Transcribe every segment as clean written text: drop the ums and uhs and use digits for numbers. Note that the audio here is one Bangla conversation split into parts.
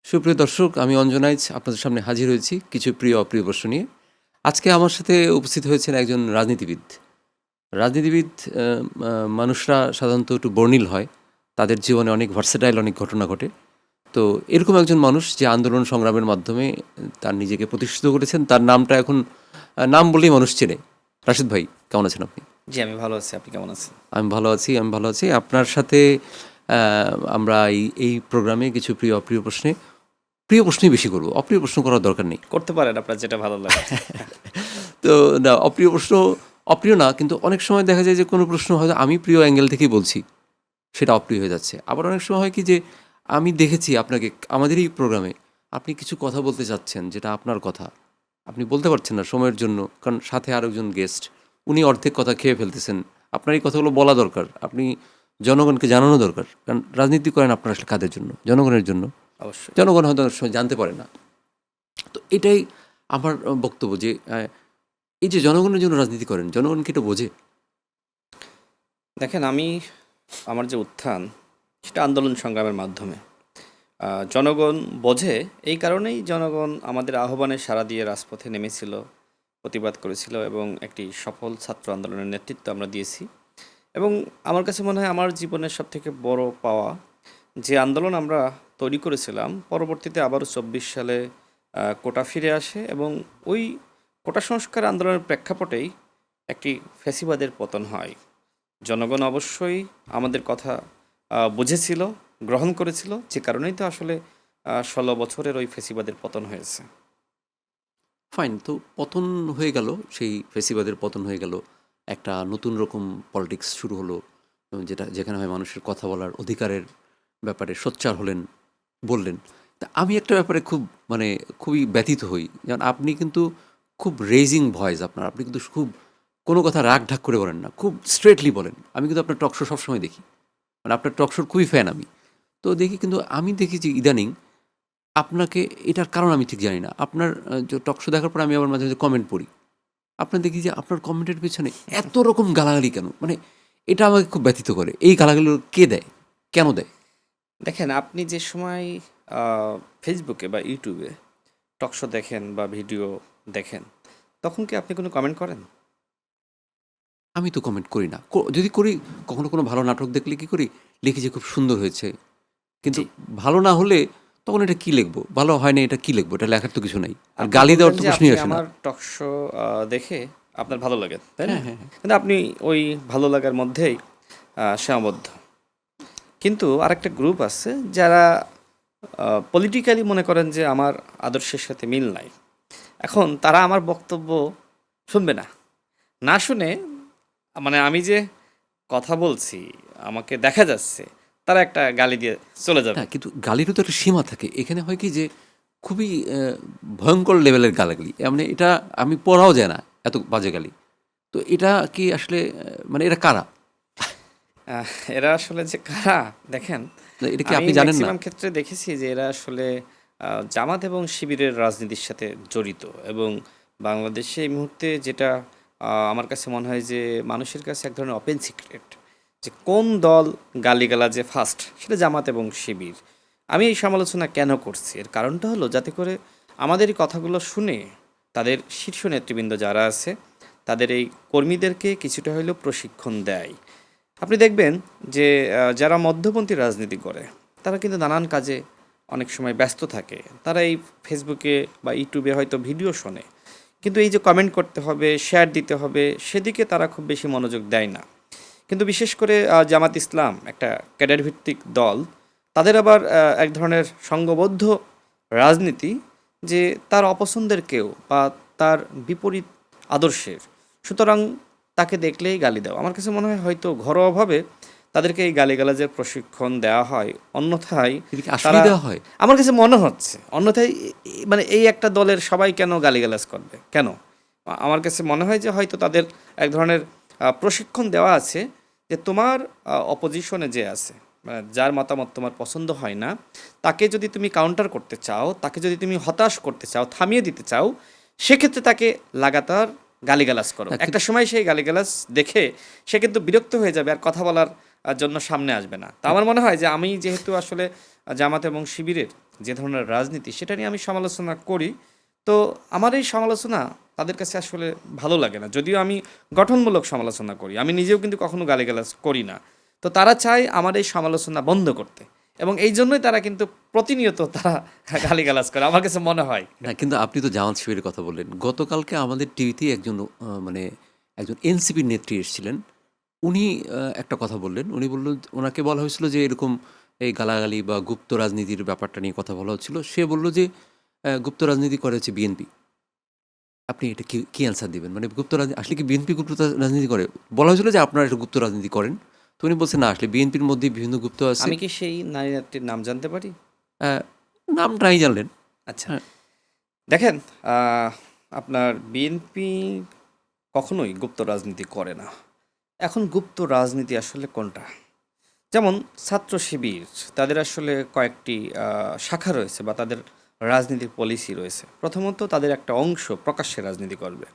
সুপ্রিয় দর্শক, আমি অঞ্জনাইজ আপনাদের সামনে হাজির হয়েছি কিছু প্রিয় অপ্রিয় প্রশ্ন নিয়ে। আজকে আমার সাথে উপস্থিত হয়েছেন একজন রাজনীতিবিদ। রাজনীতিবিদ মানুষরা সাধারণত একটু বর্ণিল হয়, তাদের জীবনে অনেক ভার্সেটাইল অনেক ঘটনা ঘটে। তো এরকম একজন মানুষ যে আন্দোলন সংগ্রামের মাধ্যমে তার নিজেকে প্রতিষ্ঠিত করেছেন, তার নামটা এখন নাম বলেই মানুষ চেনে। রাশিদ ভাই, কেমন আছেন আপনি? জি, আমি ভালো আছি। আপনি কেমন আছেন? আমি ভালো আছি। আপনার সাথে আমরা এই প্রোগ্রামে কিছু প্রিয় অপ্রিয় প্রিয় প্রশ্নই বেশি করব, অপ্রিয় প্রশ্ন করার দরকার নেই। করতে পারেন আপনার যেটা ভালো লাগে। তো না, অপ্রিয় প্রশ্ন অপ্রিয় না, কিন্তু অনেক সময় দেখা যায় যে কোনো প্রশ্ন হয়তো আমি প্রিয় অ্যাঙ্গেল থেকেই বলছি, সেটা অপ্রিয় হয়ে যাচ্ছে। আবার অনেক সময় হয় কি যে আমি দেখেছি আপনাকে আমাদের এই প্রোগ্রামে আপনি কিছু কথা বলতে চাচ্ছেন, যেটা আপনার কথা আপনি বলতে পারছেন না সময়ের জন্য, কারণ সাথে আরেকজন গেস্ট, উনি অর্ধেক কথা খেয়ে ফেলতেছেন। আপনার এই কথাগুলো বলা দরকার, আপনি জনগণকে জানানো দরকার, কারণ রাজনীতি করেন আপনারা আসলে কাদের জন্য? জনগণের জন্য। অবশ্যই। জনগণ হয়তো অনেক সময় জানতে পারে না। তো এটাই আমার বক্তব্য যে এই যে জনগণের জন্য রাজনীতি করেন, জনগণ কি এটা বোঝে? দেখেন, আমার যে উত্থান, সেটা আন্দোলন সংগ্রামের মাধ্যমে। জনগণ বোঝে, এই কারণেই জনগণ আমাদের আহ্বানে সাড়া দিয়ে রাজপথে নেমেছিল, প্রতিবাদ করেছিল এবং একটি সফল ছাত্র আন্দোলনের নেতৃত্ব আমরা দিয়েছি। এবং আমার কাছে মনে হয় আমার জীবনের সবথেকে বড় পাওয়া, যে আন্দোলন আমরা তৈরি করেছিলাম, পরবর্তীতে আবারও ২৪ সালে কোটা ফিরে আসে এবং ওই কোটা সংস্কার আন্দোলনের প্রেক্ষাপটেই একটি ফ্যাসিবাদের পতন হয়। জনগণ অবশ্যই আমাদের কথা বুঝেছিল, গ্রহণ করেছিল, যে কারণেই তো আসলে ১৬ বছরের ওই ফ্যাসিবাদের পতন হয়েছে। ফাইন, তো পতন হয়ে গেল, সেই ফেসিবাদের পতন হয়ে গেল, একটা নতুন রকম পলিটিক্স শুরু হলো, যেখানে হয় মানুষের কথা বলার অধিকারের ব্যাপারে সোচ্চার হলেন, বললেন। তা আমি একটা ব্যাপারে মানে খুবই ব্যথিত হই, যেমন আপনি কিন্তু খুব রেজিং ভয়েস আপনার, আপনি কিন্তু খুব কোনো কথা রাগ ঢাক করে বলেন না, খুব স্ট্রেটলি বলেন। আমি কিন্তু আপনার টক শো সবসময় দেখি, মানে আপনার টক শোর খুবই ফ্যান আমি। তো দেখি, কিন্তু আমি দেখি যে ইদানিং আপনাকে, এটার কারণ আমি ঠিক জানি না, আপনার যে টক শো দেখার পর আমি আবার মাঝে মাঝে কমেন্ট পড়ি, আপনার দেখি যে আপনার কমেন্টের পেছনে এত রকম গালাগালি কেন? মানে এটা আমাকে খুব ব্যথিত করে। এই গালাগালিগুলো কে দেয়, কেন দেয়? দেখেন, আপনি যে সময় ফেসবুকে বা ইউটিউবে টকশো দেখেন বা ভিডিও দেখেন, তখন কি আপনি কোনো কমেন্ট করেন? আমি তো কমেন্ট করি না। যদি করি, কখনো কোনো ভালো নাটক দেখলে কি করি, লিখি যে খুব সুন্দর হয়েছে। কিন্তু জি। ভালো না হলে তখন এটা কি লিখবো? ভালো হয় না, এটা কি লিখবো? এটা লেখার তো কিছু নাই। আর আপনি গালি দেওয়ার বললেন তো যে প্রশ্নই আপনি আসে না। আমার টক শো দেখে আপনার ভালো লাগে, তাই না? হ্যাঁ, হ্যাঁ, হ্যাঁ। কিন্তু আপনি ওই ভালো লাগার মধ্যেই সীমাবদ্ধ। কিন্তু আরেকটা গ্রুপ আছে যারা পলিটিক্যালি মনে করেন যে আমার আদর্শের সাথে মিল নাই। এখন তারা আমার বক্তব্য শুনবে না। না শুনে, মানে আমি যে কথা বলছি, আমাকে দেখা যাচ্ছে, তারা একটা গালি দিয়ে চলে না, যাবে। কিন্তু গালিরও তো একটা সীমা থাকে। এখানে হয় কি যে খুবই ভয়ঙ্কর লেভেলের গালাগালি। মানে এটা আমি পড়াও যায় না, এত বাজে গালি। তো এটা কি আসলে মানে এরা কারা? আহ, এরা আসলে যে কারা, দেখেন, না, এটা কি আমি আপনি জানেন না? ম্যাক্সিমাম ক্ষেত্রে দেখেছি যে এরা আসলে জামাত এবং শিবিরের রাজনীতির সাথে জড়িত। এবং বাংলাদেশে এই মুহূর্তে যেটা আমার কাছে মনে হয় যে মানুষের কাছে এক ধরনের ওপেন সিক্রেট, যে কোন দল গালিগালাজে ফার্স্ট, সেটা জামাত এবং শিবির। আমি এই সমালোচনা কেন করছি, এর কারণটা হলো যাতে করে আমাদের এই কথাগুলো শুনে তাদের শীর্ষ নেতৃবৃন্দ যারা আছে, তাদের এই কর্মীদেরকে কিছুটা হলেও প্রশিক্ষণ দেয়। আপনি দেখবেন যে যারা মধ্যপন্থী রাজনীতি করে, তারা কিন্তু নানান কাজে অনেক সময় ব্যস্ত থাকে। তারা এই ফেসবুকে বা ইউটিউবে হয়তো ভিডিও শোনে, কিন্তু এই যে কমেন্ট করতে হবে, শেয়ার দিতে হবে, সেদিকে তারা খুব বেশি মনোযোগ দেয় না। কিন্তু বিশেষ করে জামাত ইসলাম একটা ক্যাডার ভিত্তিক দল, তাদের আবার এক ধরনের সংঘবদ্ধ রাজনীতি, যে তার অপছন্দের কেউ বা তার বিপরীত আদর্শের, সুতরাং তাকে দেখলেই গালি দেওয়া। আমার কাছে মনে হয় হয়তো ঘরোয়াভাবে তাদেরকে এই গালিগালাজের প্রশিক্ষণ দেওয়া হয়, অন্যথায় এটা কি তারা, আসলেই দেওয়া হয়? আমার কাছে মনে হচ্ছে অন্যথায় মানে এই একটা দলের সবাই কেন গালিগালাজ করবে কেন? আমার কাছে মনে হয় যে হয়তো তাদের এক ধরনের প্রশিক্ষণ দেওয়া আছে, যে তোমার অপোজিশনে যে আছে, মানে যার মতামত তোমার পছন্দ হয় না, তাকে যদি তুমি কাউন্টার করতে চাও, তাকে যদি তুমি হতাশ করতে চাও, থামিয়ে দিতে চাও, সেক্ষেত্রে তাকে লাগাতার গালিগালাজ করো। না, একটা সময় সেই গালিগালাজ দেখে সে কিন্তু বিরক্ত হয়ে যাবে, আর কথা বলার জন্য সামনে আসবে না। তো আমার মনে হয় যে আমি যেহেতু আসলে জামাত এবং শিবিরের যে ধরনের রাজনীতি সেটা নিয়ে আমি সমালোচনা করি। তো আমার এই সমালোচনা তাদের কাছে আসলে ভালো লাগে না। যদিও আমি গঠনমূলক সমালোচনা করি। আমি নিজেও কিন্তু কখনো গালিগালাজ করি না। তো তারা চায় আমার এই সমালোচনা বন্ধ করতে। এবং এইজন্যই তারা কিন্তু প্রতিনিয়ত তারা গালিগালাজ করে। আমার কাছে মনে হয়। না, কিন্তু আপনি তো জামাত শিবিরের কথা বললেন। গতকালকে আমাদের টিভিতে একজন মানে একজন এনসিপির নেত্রী এসেছিলেন। উনি একটা কথা বললেন। উনি বললেন, ওনাকে বলা হয়েছিল যে এরকম এই গালাগালি বা গুপ্ত রাজনীতির ব্যাপারটা নিয়ে কথা বলা হচ্ছিল। সে বলল যে গুপ্ত রাজনীতি করে হচ্ছে বিএনপি। আপনি এটা কি অ্যান্সার দিবেন? মানে গুপ্ত রাজনীতি আসলে কি বিএনপি গুপ্ত রাজনীতি করে? বলা হয়েছিল যে আপনারা একটা গুপ্ত রাজনীতি করেন। তো উনি বলছেন, না, আসলে বিএনপির মধ্যে বিভিন্ন গুপ্ত আছে। আমি কি সেই নারী নেত্রীর নাম জানতে পারি? আহ, নামটাই জানলেন। আচ্ছা। হ্যাঁ। দেখেন, আপনার বিএনপি কখনোই গুপ্ত রাজনীতি করে না। এখন গুপ্ত রাজনীতি আসলে কোনটা? যেমন ছাত্র শিবির, তাদের আসলে কয়েকটি শাখা রয়েছে বা তাদের রাজনীতির পলিসি রয়েছে। প্রথমত তাদের একটা অংশ প্রকাশ্যে রাজনীতি করবে,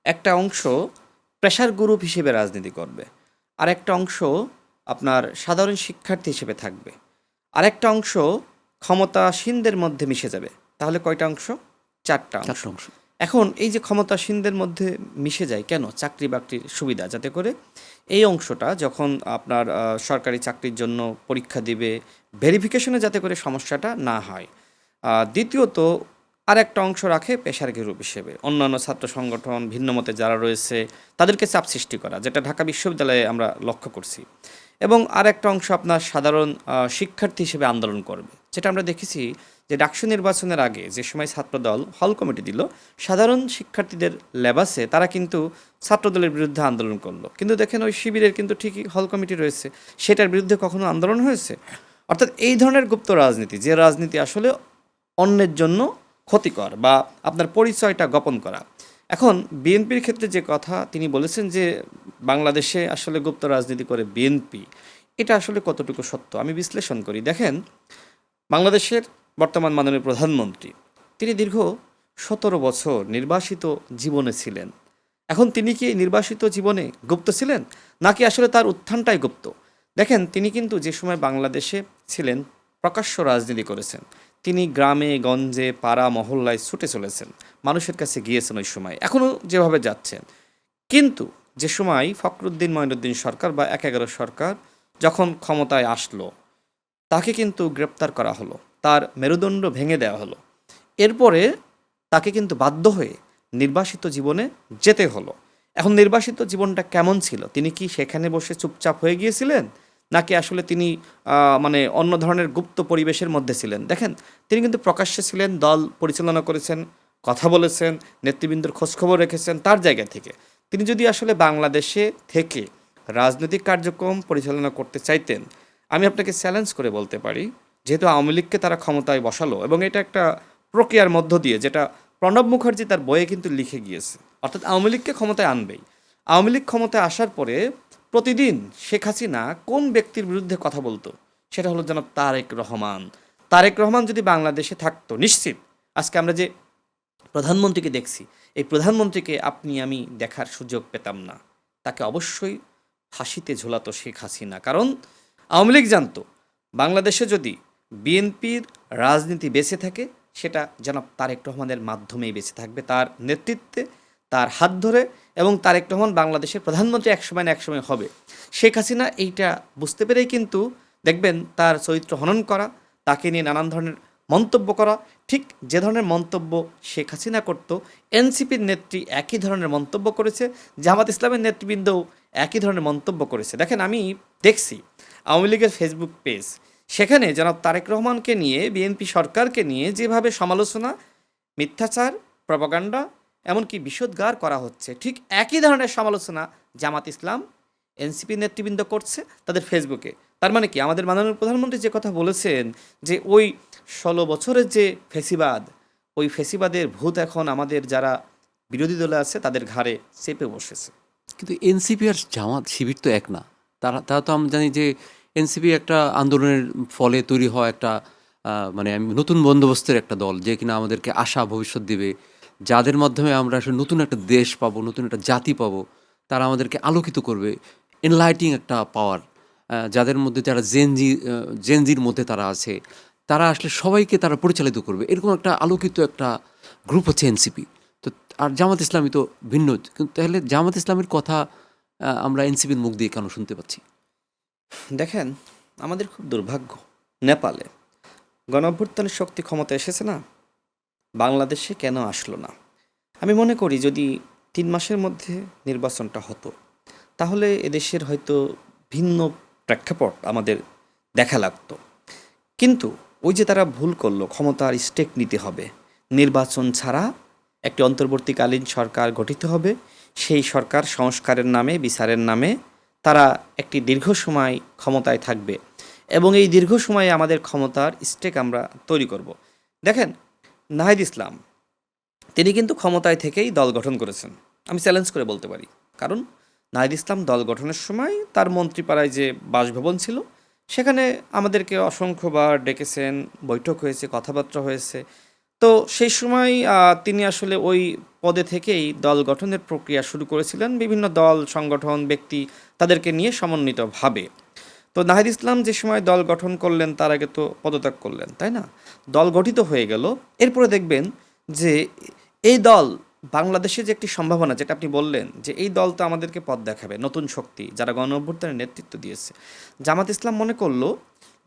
একটা অংশ প্রেশার গ্রুপ হিসেবে রাজনীতি করবে, আর একটা অংশ আপনার সাধারণ শিক্ষার্থী হিসেবে থাকবে, আর একটা অংশ ক্ষমতাসীনদের মধ্যে মিশে যাবে। তাহলে কয়টা অংশ? চারটা অংশ। চারটা অংশ। এখন এই যে ক্ষমতাসীনদের মধ্যে মিশে যায় কেন? চাকরি বাকরির সুবিধা, যাতে করে এই অংশটা যখন আপনার সরকারি চাকরির জন্য পরীক্ষা দিবে, ভেরিফিকেশনে যাতে করে সমস্যাটা না হয়। দ্বিতীয়ত আরেকটা অংশ রাখে পেশার গ্রুপ হিসেবে, অন্যান্য ছাত্র সংগঠন, ভিন্ন মতে যারা রয়েছে তাদেরকে চাপ সৃষ্টি করা, যেটা ঢাকা বিশ্ববিদ্যালয়ে আমরা লক্ষ্য করছি। এবং আরেকটা অংশ আপনার সাধারণ শিক্ষার্থী হিসেবে আন্দোলন করবে, যেটা আমরা দেখেছি যে ডাকসু নির্বাচনের আগে যে সময় ছাত্রদল হল কমিটি দিল, সাধারণ শিক্ষার্থীদের লেবাসে তারা কিন্তু ছাত্রদলের বিরুদ্ধে আন্দোলন করলো। কিন্তু দেখেন ওই শিবিরের কিন্তু ঠিকই হল কমিটি রয়েছে, সেটার বিরুদ্ধে কখনো আন্দোলন হয়েছে? অর্থাৎ এই ধরনের গুপ্ত রাজনীতি, যে রাজনীতি আসলে অন্যের জন্য ক্ষতিকর বা আপনার পরিচয়টা গোপন করা। এখন বিএনপির ক্ষেত্রে যে কথা তিনি বলেছেন যে বাংলাদেশে আসলে গুপ্ত রাজনীতি করে বিএনপি, এটা আসলে কতটুকু সত্য আমি বিশ্লেষণ করি। দেখেন, বাংলাদেশের বর্তমান মাননীয় প্রধানমন্ত্রী, তিনি দীর্ঘ ১৭ বছর নির্বাসিত জীবনে ছিলেন। এখন তিনি কি এই নির্বাসিত জীবনে গুপ্ত ছিলেন, নাকি আসলে তার উত্থানটাই গুপ্ত? দেখেন, তিনি কিন্তু যে সময় বাংলাদেশে ছিলেন প্রকাশ্য রাজনীতি করেছেন। তিনি গ্রামে গঞ্জে পাড়া মহল্লায় ছুটে চলেছেন, মানুষের কাছে গিয়েছেন ওই সময়, এখনও যেভাবে যাচ্ছেন। কিন্তু যে সময় ফখরুদ্দিন মঈনুদ্দিন সরকার বা ১/১১ সরকার যখন ক্ষমতায় আসলো, তাকে কিন্তু গ্রেপ্তার করা হলো, তার মেরুদণ্ড ভেঙে দেওয়া হলো। এরপরে তাকে কিন্তু বাধ্য হয়ে নির্বাসিত জীবনে যেতে হলো। এখন নির্বাসিত জীবনটা কেমন ছিল? তিনি কি সেখানে বসে চুপচাপ হয়ে গিয়েছিলেন, নাকি আসলে তিনি মানে অন্য ধরনের গুপ্ত পরিবেশের মধ্যে ছিলেন? দেখেন, তিনি কিন্তু প্রকাশ্যে ছিলেন, দল পরিচালনা করেছেন, কথা বলেছেন, নেতৃবৃন্দের খোঁজখবর রেখেছেন তার জায়গা থেকে। তিনি যদি আসলে বাংলাদেশে থেকে রাজনৈতিক কার্যক্রম পরিচালনা করতে চাইতেন, আমি আপনাকে চ্যালেঞ্জ করে বলতে পারি, যেহেতু আওয়ামী লীগকে তারা ক্ষমতায় বসালো এবং এটা একটা প্রক্রিয়ার মধ্য দিয়ে, যেটা প্রণব মুখার্জি তার বইয়ে কিন্তু লিখে গিয়েছে, অর্থাৎ আওয়ামী লীগকে ক্ষমতায় আনবেই। আওয়ামী লীগ ক্ষমতায় আসার পরে প্রতিদিন শেখ হাসিনা কোন ব্যক্তির বিরুদ্ধে কথা বলতো? সেটা হলো জনাব তারেক রহমান। তারেক রহমান যদি বাংলাদেশে থাকতো, নিশ্চিত আজকে আমরা যে প্রধানমন্ত্রীকে দেখছি, এই প্রধানমন্ত্রীকে আপনি আমি দেখার সুযোগ পেতাম না। তাকে অবশ্যই ফাঁসিতে ঝোলাতো শেখ হাসিনা। কারণ আওয়ামী লীগ জানতো, বাংলাদেশে যদি বিএনপির রাজনীতি বেঁচে থাকে, সেটা জনাব তারেক রহমানের মাধ্যমেই বেঁচে থাকবে, তার নেতৃত্বে, তার হাত ধরে। এবং তারেক রহমান বাংলাদেশের প্রধানমন্ত্রী একসময় না একসময় হবে। শেখ হাসিনা এইটা বুঝতে পেরেই কিন্তু দেখবেন তার চরিত্র হনন করা, তাকে নিয়ে নানান ধরনের মন্তব্য করা। ঠিক যে ধরনের মন্তব্য শেখ হাসিনা করত, এনসিপির নেত্রী একই ধরনের মন্তব্য করেছে, জামাত ইসলামের নেতৃবৃন্দও একই ধরনের মন্তব্য করেছে। দেখেন, আমি দেখছি আওয়ামী লীগের ফেসবুক পেজ, সেখানে জনাব তারেক রহমানকে নিয়ে, বিএনপি সরকারকে নিয়ে যেভাবে সমালোচনা, মিথ্যাচার, প্রপাগান্ডা, এমনকি বিষোদ্গার করা হচ্ছে, ঠিক একই ধরনের সমালোচনা জামাত ইসলাম, এনসিপি নেতৃবৃন্দ করছে তাদের ফেসবুকে। তার মানে কি, আমাদের মাননীয় প্রধানমন্ত্রী যে কথা বলেছেন যে ওই ১৬ বছরের যে ফেসিবাদ, ওই ফেসিবাদের ভূত এখন আমাদের যারা বিরোধী দলে আছে তাদের ঘাড়ে চেপে বসেছে। কিন্তু এনসিপি আর জামাত শিবির তো এক না। তারা তারা তো আমরা জানি যে এনসিপি একটা আন্দোলনের ফলে তৈরি হওয়া একটা মানে নতুন বন্দোবস্তের একটা দল, যে কিনা আমাদেরকে আশা ভবিষ্যৎ দিবে, যাদের মাধ্যমে আমরা আসলে নতুন একটা দেশ পাবো, নতুন একটা জাতি পাবো, তারা আমাদেরকে আলোকিত করবে, এনলাইটিং একটা পাওয়ার। যাদের মধ্যে যারা জেনজির মধ্যে তারা আছে, তারা আসলে সবাইকে তারা পরিচালিত করবে, এরকম একটা আলোকিত একটা গ্রুপ হচ্ছে এনসিপি। তো আর জামাত ইসলামী তো ভিন্ন। কিন্তু তাহলে জামাত ইসলামের কথা আমরা এনসিপির মুখ দিয়ে কেন শুনতে পাচ্ছি? দেখেন, আমাদের খুব দুর্ভাগ্য, নেপালে গণঅভ্যুত্থানের শক্তি ক্ষমতা এসেছে না, বাংলাদেশে কেন আসলো না? আমি মনে করি যদি 3 মাসের মধ্যে নির্বাচনটা হতো, তাহলে এদেশের হয়তো ভিন্ন প্রেক্ষাপট আমাদের দেখা লাগতো। কিন্তু ওই যে তারা ভুল করলো, ক্ষমতার স্টেক নিতে হবে, নির্বাচন ছাড়া একটি অন্তর্বর্তীকালীন সরকার গঠিত হবে, সেই সরকার সংস্কারের নামে, বিচারের নামে তারা একটি দীর্ঘ সময় ক্ষমতায় থাকবে এবং এই দীর্ঘ সময়ে আমাদের ক্ষমতার স্টেক আমরা তৈরি করব। দেখেন, নাহিদ ইসলাম তিনি কিন্তু ক্ষমতায় থেকেই দল গঠন করেছেন, আমি চ্যালেঞ্জ করে বলতে পারি। কারণ নাহিদ ইসলাম দল গঠনের সময় তার মন্ত্রীপাড়ায় যে বাসভবন ছিল, সেখানে আমাদেরকে অসংখ্যবার ডেকেছেন, বৈঠক হয়েছে, কথাবার্তা হয়েছে। তো সেই সময় তিনি আসলে ওই পদে থেকেই দল গঠনের প্রক্রিয়া শুরু করেছিলেন, বিভিন্ন দল, সংগঠন, ব্যক্তি তাদেরকে নিয়ে সমন্বিতভাবে। তো নাহিদ ইসলাম যে সময় দল গঠন করলেন, তার আগে তো পদত্যাগ করলেন, তাই না? দল গঠিত হয়ে গেল। এরপরে দেখবেন যে এই দল বাংলাদেশে যে একটি সম্ভাবনা, যেটা আপনি বললেন যে এই দল তো আমাদেরকে পথ দেখাবে, নতুন শক্তি যারা গণ অভ্যুত্থানের নেতৃত্ব দিয়েছে। জামাত ইসলাম মনে করলো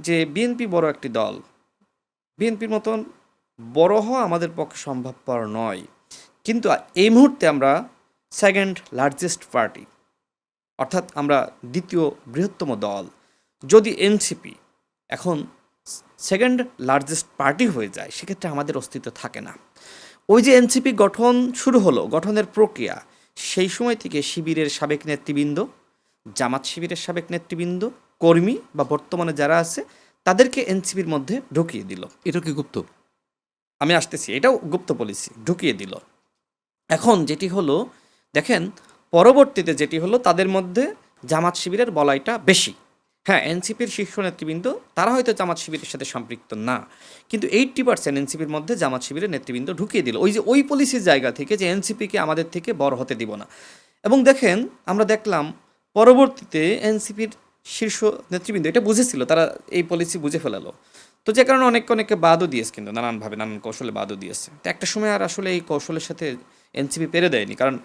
যে বিএনপি বড় একটি দল, বিএনপির মতন বড় হওয়া আমাদের পক্ষে সম্ভবপর নয়। কিন্তু এই মুহূর্তে আমরা সেকেন্ড লার্জেস্ট পার্টি, অর্থাৎ আমরা দ্বিতীয় বৃহত্তম দল। যদি এনসিপি এখন সেকেন্ড লার্জেস্ট পার্টি হয়ে যায়, সেক্ষেত্রে আমাদের অস্তিত্ব থাকে না। ওই যে এনসিপি গঠন শুরু হলো, গঠনের প্রক্রিয়া, সেই সময় থেকে শিবিরের সাবেক নেতৃবৃন্দ, জামাত শিবিরের সাবেক নেতৃবৃন্দ, কর্মী বা বর্তমানে যারা আছে, তাদেরকে এনসিপির মধ্যে ঢুকিয়ে দিল। এটা কি গুপ্ত? আমি আসতেছি, এটাও গুপ্ত পলিসি, ঢুকিয়ে দিল। এখন যেটি হলো, দেখেন, পরবর্তীতে যেটি হলো, তাদের মধ্যে জামাত শিবিরের বলাইটা বেশি। হ্যাঁ, এনসিপির শীর্ষ নেতৃবৃন্দ তারা হয়তো জামাত শিবিরের সাথে সম্পৃক্ত না, কিন্তু 80% এনসিপির মধ্যে জামাত শিবিরের নেতৃবৃন্দ ঢুকিয়ে দিল, ওই যে ওই পলিসির জায়গা থেকে যে এনসিপিকে আমাদের থেকে বড় হতে দিব না। এবং দেখেন, আমরা দেখলাম পরবর্তীতে এনসিপির শীর্ষ নেতৃবৃন্দ এটা বুঝেছিল, তারা এই পলিসি বুঝে ফেলালো। তো যে কারণে অনেকে বাদও দিয়েছে, কিন্তু নানানভাবে, নানান কৌশলে বাদও দিয়েছে। তো একটা সময় আর আসলে এই কৌশলের সাথে এনসিপি পেরে দেয়নি, কারণ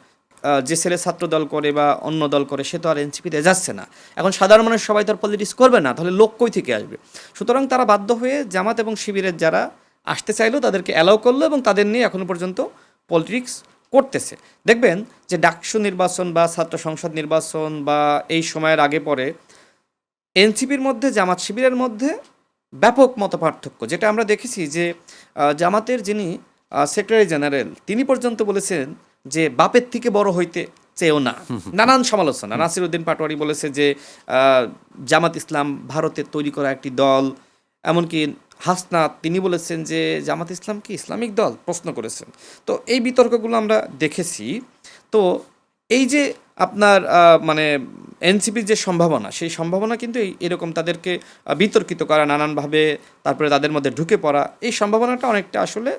যে ছেলে ছাত্র দল করে বা অন্য দল করে, সে তো আর এনসিপিতে যাচ্ছে না। এখন সাধারণ মানুষ সবাই তো আর পলিটিক্স করবে না, তাহলে লোক কই থেকে আসবে? সুতরাং তারা বাধ্য হয়ে জামাত এবং শিবিরের যারা আসতে চাইলো তাদেরকে অ্যালাউ করলো এবং তাদের নিয়ে এখনো পর্যন্ত পলিটিক্স করতেছে। দেখবেন যে ডাকসু নির্বাচন বা ছাত্র সংসদ নির্বাচন বা এই সময়ের আগে পরে এনসিপির মধ্যে, জামাত শিবিরের মধ্যে ব্যাপক মতপার্থক্য, যেটা আমরা দেখেছি যে জামাতের যিনি সেক্রেটারি জেনারেল, তিনি পর্যন্ত বলেছেন যে বাপের থেকে বড় হইতে চেয়েও না। নানান সমালোচনা, নাসিরউদ্দিন পাটোয়ারি বলেছে যে জামাত ইসলাম ভারতের তৈরি করা একটি দল। এমনকি হাসনাত তিনি বলেছেন যে জামাত ইসলাম কি ইসলামিক দল, প্রশ্ন করেছেন। তো এই বিতর্কগুলো আমরা দেখেছি। তো এই যে আপনার মানে এনসিপির যে সম্ভাবনা, সেই সম্ভাবনা কিন্তু এরকম তাদেরকে বিতর্কিত করা নানানভাবে, তারপরে তাদের মধ্যে ঢুকে পড়া, এই সম্ভাবনাটা অনেকটা আসলে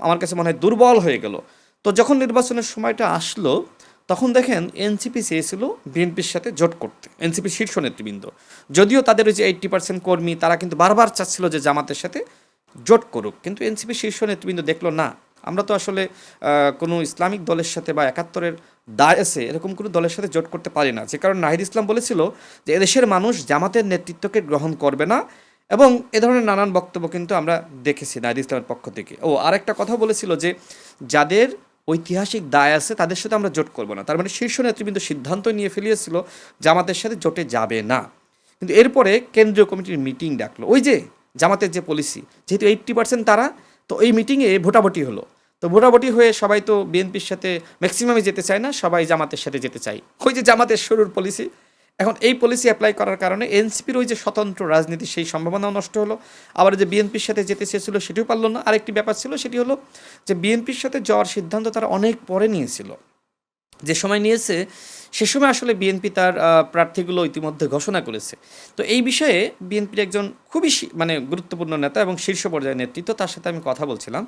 আমার কাছে মনে হয় দুর্বল হয়ে গেল। তো যখন নির্বাচনের সময়টা আসলো, তখন দেখেন এনসিপি চেয়েছিল বিএনপির সাথে জোট করতে, এনসিপির শীর্ষ নেতৃবৃন্দ। যদিও তাদের ওই যে 80% কর্মী, তারা কিন্তু বারবার চাচ্ছিল যে জামাতের সাথে জোট করুক, কিন্তু এনসিপির শীর্ষ নেতৃবৃন্দ দেখলো না, আমরা তো আসলে কোনো ইসলামিক দলের সাথে বা 71-এর দায়েসে এরকম কোনো দলের সাথে জোট করতে পারি না। যে কারণে নাহিদ ইসলাম বলেছিল যে এদেশের মানুষ জামাতের নেতৃত্বকে গ্রহণ করবে না, এবং এ ধরনের নানান বক্তব্য কিন্তু আমরা দেখেছি নাহিদ ইসলামের পক্ষ থেকে। ও আরেকটা কথা বলেছিল যে যাদের ঐতিহাসিক দায় আছে তাদের সাথে আমরা জোট করব না। তার মানে শীর্ষ নেতৃবৃন্দ সিদ্ধান্ত নিয়ে ফেলিয়েছিল জামাতের সাথে জোটে যাবে না। কিন্তু এরপরে কেন্দ্রীয় কমিটির মিটিং ডাকলো, ওই যে জামাতের যে পলিসি, যেহেতু 80% তারা, তো এই মিটিংয়ে ভোটাভুটি হলো। তো ভোটাভুটি হয়ে সবাই তো বিএনপির সাথে ম্যাক্সিমামই যেতে চায় না, সবাই জামাতের সাথে যেতে চায়, ওই যে জামাতের শুরুর পলিসি। এখন এই পলিসি অ্যাপ্লাই করার কারণে এনসিপির ওই যে স্বতন্ত্র রাজনীতি, সেই সম্ভাবনাও নষ্ট হলো। আবার যে বিএনপির সাথে যেতে চেয়েছিল সেটিও পারলো না। আরেকটি ব্যাপার ছিল, সেটি হলো যে বিএনপির সাথে যাওয়ার সিদ্ধান্ত তারা অনেক পরে নিয়েছিল। যে সময় নিয়েছে সে সময় আসলে বিএনপি তার প্রার্থীগুলো ইতিমধ্যে ঘোষণা করেছে। তো এই বিষয়ে বিএনপির একজন খুবই মানে গুরুত্বপূর্ণ নেতা এবং শীর্ষ পর্যায়ের নেতৃত্ব, তার সাথে আমি কথা বলছিলাম।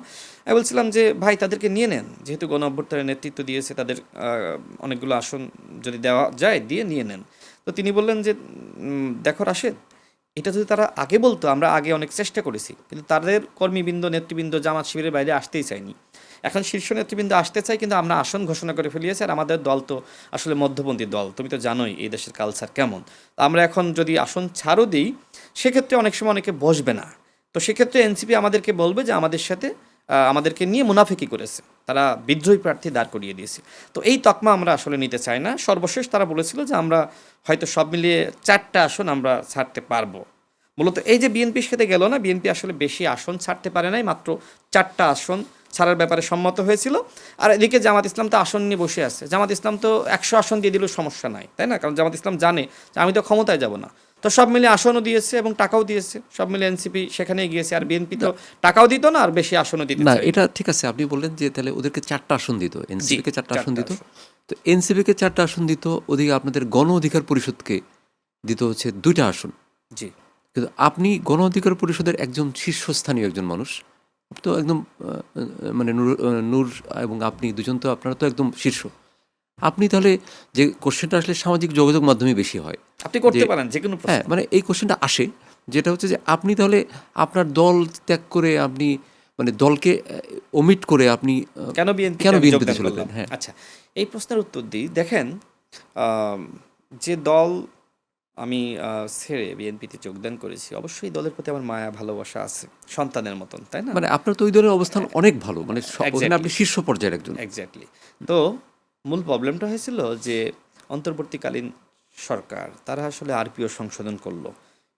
আমি বলছিলাম যে ভাই, তাদেরকে নিয়ে নেন, যেহেতু গণ অভ্যুত্থানের নেতৃত্ব দিয়েছে, তাদের অনেকগুলো আসন যদি দেওয়া যায় দিয়ে নিয়ে নেন। তো তিনি বললেন যে দেখো রাশেদ, এটা যদি তারা আগে বলতো, আমরা আগে অনেক চেষ্টা করেছি, কিন্তু তাদের কর্মীবৃন্দ নেতৃবৃন্দ জামাত শিবিরের বাইরে আসতেই চায়নি। এখন শীর্ষ নেতৃবৃন্দ আসতে চায়, কিন্তু আমরা আসন ঘোষণা করে ফেলিয়েছি, আর আমাদের দল তো আসলে মধ্যপন্থী দল, তুমি তো জানোই এই দেশের কালচার কেমন। তো আমরা এখন যদি আসন ছাড়ও দিই, সেক্ষেত্রে অনেক সময় অনেকে বসবে না। তো সেক্ষেত্রে এনসিপি আমাদেরকে বলবে যে আমাদের সাথে আমাদেরকে নিয়ে মুনাফিকি করেছে, তারা বিদ্রোহী প্রার্থী দাঁড় করিয়ে দিয়েছে। তো এই তকমা আমরা আসলে নিতে চাই না। সর্বশেষ তারা বলেছিল যে আমরা হয়তো সব মিলিয়ে 4টা আসন আমরা ছাড়তে পারবো। মূলত এই যে বিএনপির সাথে গেল না, বিএনপি আসলে বেশি আসন ছাড়তে পারে নাই, মাত্র 4টা আসন ছাড়ার ব্যাপারে সম্মত হয়েছিল। আর এদিকে জামাত ইসলাম তো আসন নিয়ে বসে আছে। জামাত ইসলাম তো 100 আসন দিয়ে দিলেও সমস্যা নাই, তাই না? কারণ জামাত ইসলাম জানে যে আমি তো ক্ষমতায় যাব না। তো সব মিলে আসনও দিয়েছে এবং টাকাও দিয়েছে, সব মিলে এনসিপি সেখানেই গিয়েছে। আর বিএনপি তো টাকাও দিত না আর বেশি আসনও দিতে না, চায় না। এটা ঠিক আছে। আপনি বললেন যে তাহলে ওদেরকে 4টা আসন দিত, জি, এনসিপিকে 4টা আসন 4টা দিত। আসন। তো এনসিপিকে 4টা আসন দিত, ওদিকে আপনাদের গণ অধিকার পরিষদকে দিত হচ্ছে 2টা আসন। জি, কিন্তু আপনি গণ অধিকার পরিষদের একজন শীর্ষস্থানীয় একজন মানুষ, আপনি তো একদম মানে নূর এবং আপনি দুজন তো আপনারা তো একদম শীর্ষ। আপনি তাহলে যে কোশ্চেনটা আসলে সামাজিক যোগাযোগ মাধ্যমে বেশি হয় আপনি যে, করতে পারেন যে কোনো হ্যাঁ, প্রশ্ন। মানে এই কোশ্চেনটা আসে, যেটা হচ্ছে যে আপনি তাহলে আপনার দল ত্যাগ করে আপনি মানে দলকে ওমিট করে আপনি কেন বিএনপিতে কেন আমি বিএনপিতে যোগদান চলে করলাম? গেলেন? হ্যাঁ, আচ্ছা, এই প্রশ্নের উত্তর দিই। দেখেন, আম যে দল আমি ছেড়ে বিএনপিতে যোগদান করেছি, অবশ্যই দলের প্রতি আমার মায়া ভালোবাসা আছে, সন্তানের মতন, তাই না? মানে আপনার তো ওই দলের অবস্থান অনেক ভালো, মানে ওখানে আপনি এক্স্যাক্টলি, শীর্ষ পর্যায়ের একজন। এক্স্যাক্টলি। তো মূল প্রবলেমটা হয়েছিল যে অন্তর্বর্তীকালীন সরকার তারা আসলে আরপিও সংশোধন করলো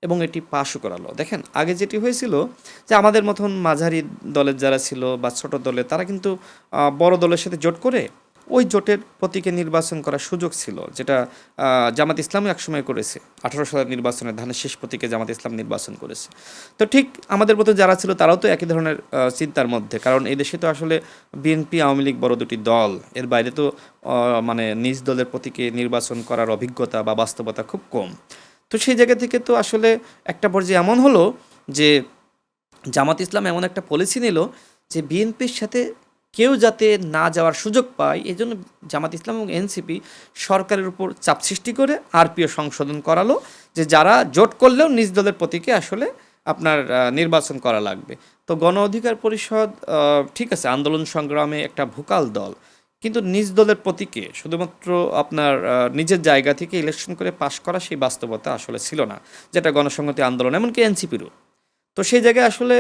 এবং এটি পাশও করালো। দেখেন, আগে যেটি হয়েছিল যে আমাদের মতন মাঝারি দলের যারা ছিল বা ছোট দলে, তারা কিন্তু বড় দলের সাথে জোট করে ওই জোটের প্রতীকে নির্বাচন করার সুযোগ ছিল, যেটা জামাত ইসলামও একসময় করেছে। 18 সালের নির্বাচনে ধানের শীষ প্রতীকে জামাত ইসলাম নির্বাচন করেছে। তো ঠিক আমাদের মতো যারা ছিল তারাও তো একই ধরনের চিন্তার মধ্যে, কারণ এই দেশে তো আসলে বিএনপি আওয়ামী লীগ বড় দুটি দল, এর বাইরে তো মানে নিজ দলের প্রতীকে নির্বাচন করার অভিজ্ঞতা বা বাস্তবতা খুব কম। তো সেই জায়গা থেকে তো আসলে একটা পর্যায়ে এমন হলো যে জামাত ইসলাম এমন একটা পলিসি নিল যে বিএনপির সাথে কেউ যাতে না যাওয়ার সুযোগ পায়, এই জন্য জামাত ইসলাম এবং এনসিপি সরকারের উপর চাপ সৃষ্টি করে আরপিও সংশোধন করালো, যে যারা জোট করলেও নিজ দলের প্রতীকে আসলে আপনার নির্বাচন করা লাগবে। তো গণ অধিকার পরিষদ ঠিক আছে, আন্দোলন সংগ্রামে একটা ভোকাল দল, কিন্তু নিজ দলের প্রতীকে শুধুমাত্র আপনার নিজের জায়গা থেকে ইলেকশন করে পাশ করা সেই বাস্তবতা আসলে ছিল না, যেটা গণসংহতি আন্দোলন এমনকি এনসিপিরও। তো সেই জায়গায় আসলে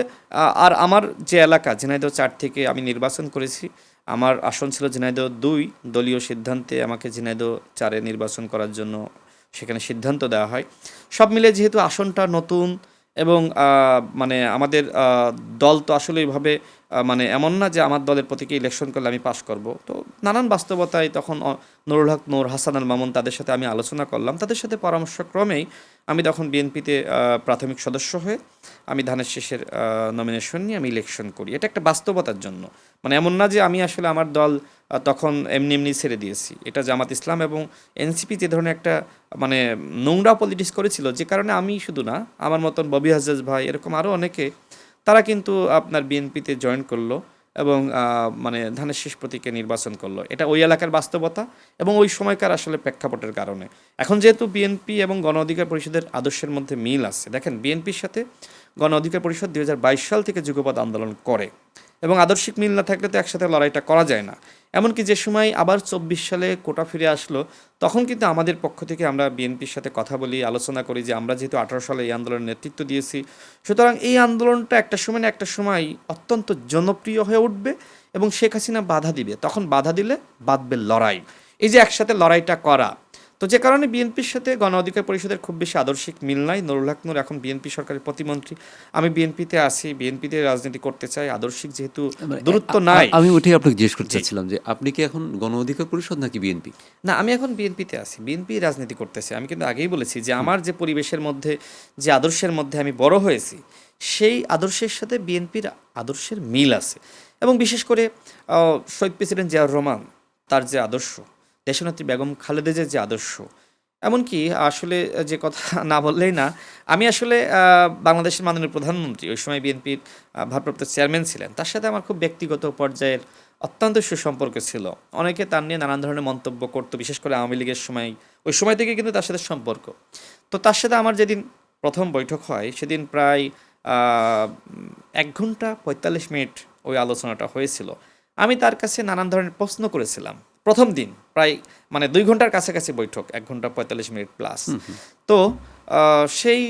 আর আমার যে এলাকা ঝিনাইদহ 4 থেকে আমি নির্বাচন করেছি, আমার আসন ছিল ঝিনাইদহ 2, দলীয় সিদ্ধান্তে আমাকে ঝিনাইদহ 4-এ নির্বাচন করার জন্য সেখানে সিদ্ধান্ত দেওয়া হয়। সব মিলে যেহেতু আসনটা নতুন এবং মানে আমাদের দল তো আসলে এইভাবে মানে এমন না যে আমার দলের প্রতীকে ইলেকশন করলে আমি পাশ করব। তো নানান বাস্তবতায় তখন নুরুল হক নূর, হাসান আল মামুন, তাদের সাথে আমি আলোচনা করলাম। তাদের সাথে পরামর্শক্রমেই আমি তখন বিএনপিতে প্রাথমিক সদস্য হয়ে আমি ধানের শীষের নমিনেশন নিয়ে আমি ইলেকশন করি। এটা একটা বাস্তবতার জন্য। মানে এমন না যে আমি আসলে আমার দল তখন এমনি এমনি ছেড়ে দিয়েছি। এটা জামাত ইসলাম এবং এনসিপি যে ধরনের একটা মানে নোংরা পলিটিক্স করেছিল, যে কারণে আমি শুধু না, আমার মতন ববি হাজ্জাজ ভাই এরকম আরও অনেকে, তারা কিন্তু আপনার বিএনপিতে জয়েন করলো এবং মানে ধানের শীষ প্রতীকে নির্বাচন করলো। এটা ওই এলাকার বাস্তবতা এবং ওই সময়কার আসলে প্রেক্ষাপটের কারণে। এখন যেহেতু বিএনপি এবং গণ অধিকার পরিষদের আদর্শের মধ্যে মিল আছে, দেখেন বিএনপির সাথে গণ অধিকার পরিষদ 2022 সাল থেকে যুগপৎ আন্দোলন করে এবং আদর্শিক মিল না থাকলে তো একসাথে লড়াইটা করা যায় না। এমনকি যে সময় আবার 24 সালে কোটা ফিরে আসলো, তখন কিন্তু আমাদের পক্ষ থেকে আমরা বিএনপির সাথে কথা বলি, আলোচনা করি যে আমরা যেহেতু 18 সালে এই আন্দোলনের নেতৃত্ব দিয়েছি, সুতরাং এই আন্দোলনটা একটা সময় না একটা সময় অত্যন্ত জনপ্রিয় হয়ে উঠবে এবং শেখ হাসিনা বাধা দিবে, তখন বাধা দিলে বাঁধবে লড়াই। এই যে একসাথে লড়াইটা করা, তো যে কারণে বিএনপির সাথে গণ অধিকার পরিষদের খুব বেশি আদর্শিক মিল নাই। নুরুল হক নূর এখন বিএনপি সরকারের প্রতিমন্ত্রী, আমি বিএনপিতে আছি, বিএনপিতে রাজনীতি করতে চাই, আদর্শিক যেহেতু মানে দূরত্ব নাই। আমি ওইটাই আপনাকে জিজ্ঞেস করতে জি, চাচ্ছিলাম যে আপনি কি এখন গণ অধিকার পরিষদ নাকি বিএনপি? না, আমি এখন বিএনপিতে আছি, বিএনপি রাজনীতি করতেছি। আমি কিন্তু আগেই বলেছি যে আমার যে পরিবেশের মধ্যে, যে আদর্শের মধ্যে আমি বড় হয়েছি, সেই আদর্শের সাথে বিএনপির আদর্শের মিল আছে। এবং বিশেষ করে শহীদ প্রেসিডেন্ট জিয়াউর রহমান, তার যে আদর্শ, দেশনেত্রী বেগম খালেদা জিয়ার যে আদর্শ, এমনকি আসলে যে কথা না বললেই না, আমি আসলে বাংলাদেশের মাননীয় প্রধানমন্ত্রী, ওই সময় বিএনপির ভারপ্রাপ্ত চেয়ারম্যান ছিলেন, তার সাথে আমার খুব ব্যক্তিগত পর্যায়ের অত্যন্ত সুসম্পর্ক ছিল। অনেকে তার নিয়ে নানান ধরনের মন্তব্য করতো, বিশেষ করে আওয়ামী লীগের সময় ওই সময় থেকে কিন্তু তার সাথে সম্পর্ক। তো তার সাথে আমার যেদিন প্রথম বৈঠক হয় সেদিন প্রায় ১ ঘন্টা ৪৫ মিনিট ওই আলোচনাটা হয়েছিল। আমি তার কাছে নানান ধরনের প্রশ্ন করেছিলাম। প্রথম দিন প্রায় মানে ২ ঘন্টার কাছাকাছি বৈঠক, ১ ঘন্টা ৪৫ মিনিট প্লাস। তো সেই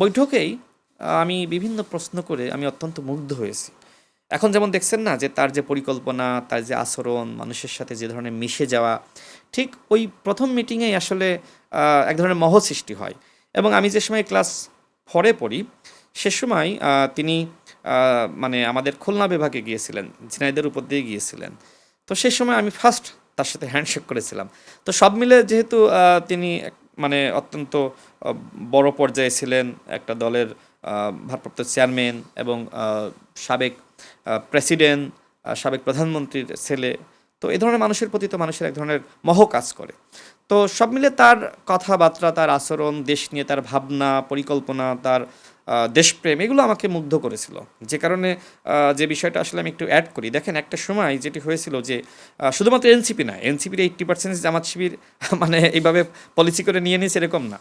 বৈঠকেই আমি বিভিন্ন প্রশ্ন করে আমি অত্যন্ত মুগ্ধ হয়েছি। এখন যেমন দেখছেন না যে তার যে পরিকল্পনা, তার যে আচরণ, মানুষের সাথে যে ধরনের মিশে যাওয়া, ঠিক ওই প্রথম মিটিংয়েই আসলে এক ধরনের মহ সৃষ্টি হয়। এবং আমি যে সময় ক্লাস 4 এ পড়ি, সে সময় তিনি মানে আমাদের খুলনা বিভাগে গিয়েছিলেন, ঝিনাইদহের উপর দিয়ে গিয়েছিলেন। তো সেই সময় আমি ফার্স্ট তার সাথে হ্যান্ডশেক করেছিলাম। তো সব মিলে যেহেতু তিনি মানে অত্যন্ত বড় পর্যায়ে ছিলেন, একটা দলের ভারপ্রাপ্ত চেয়ারম্যান এবং সাবেক প্রেসিডেন্ট, সাবেক প্রধানমন্ত্রীর ছেলে। তো এই ধরনের মানুষের প্রতি তো মানুষের এক ধরনের মোহ কাজ করে। তো সব মিলে তার কথাবার্তা, তার আচরণ, দেশ নিয়ে তার ভাবনা, পরিকল্পনা, তার দেশপ্রেম, এগুলো আমাকে মুগ্ধ করেছিল। যে কারণে যে বিষয়টা আসলে আমি একটু অ্যাড করি। দেখেন একটা সময় যেটি হয়েছিল যে শুধুমাত্র এনসিপি না, এনসিপির 80% জামাত শিবির মানে এইভাবে পলিসি করে নিয়ে নিয়েছে এরকম না।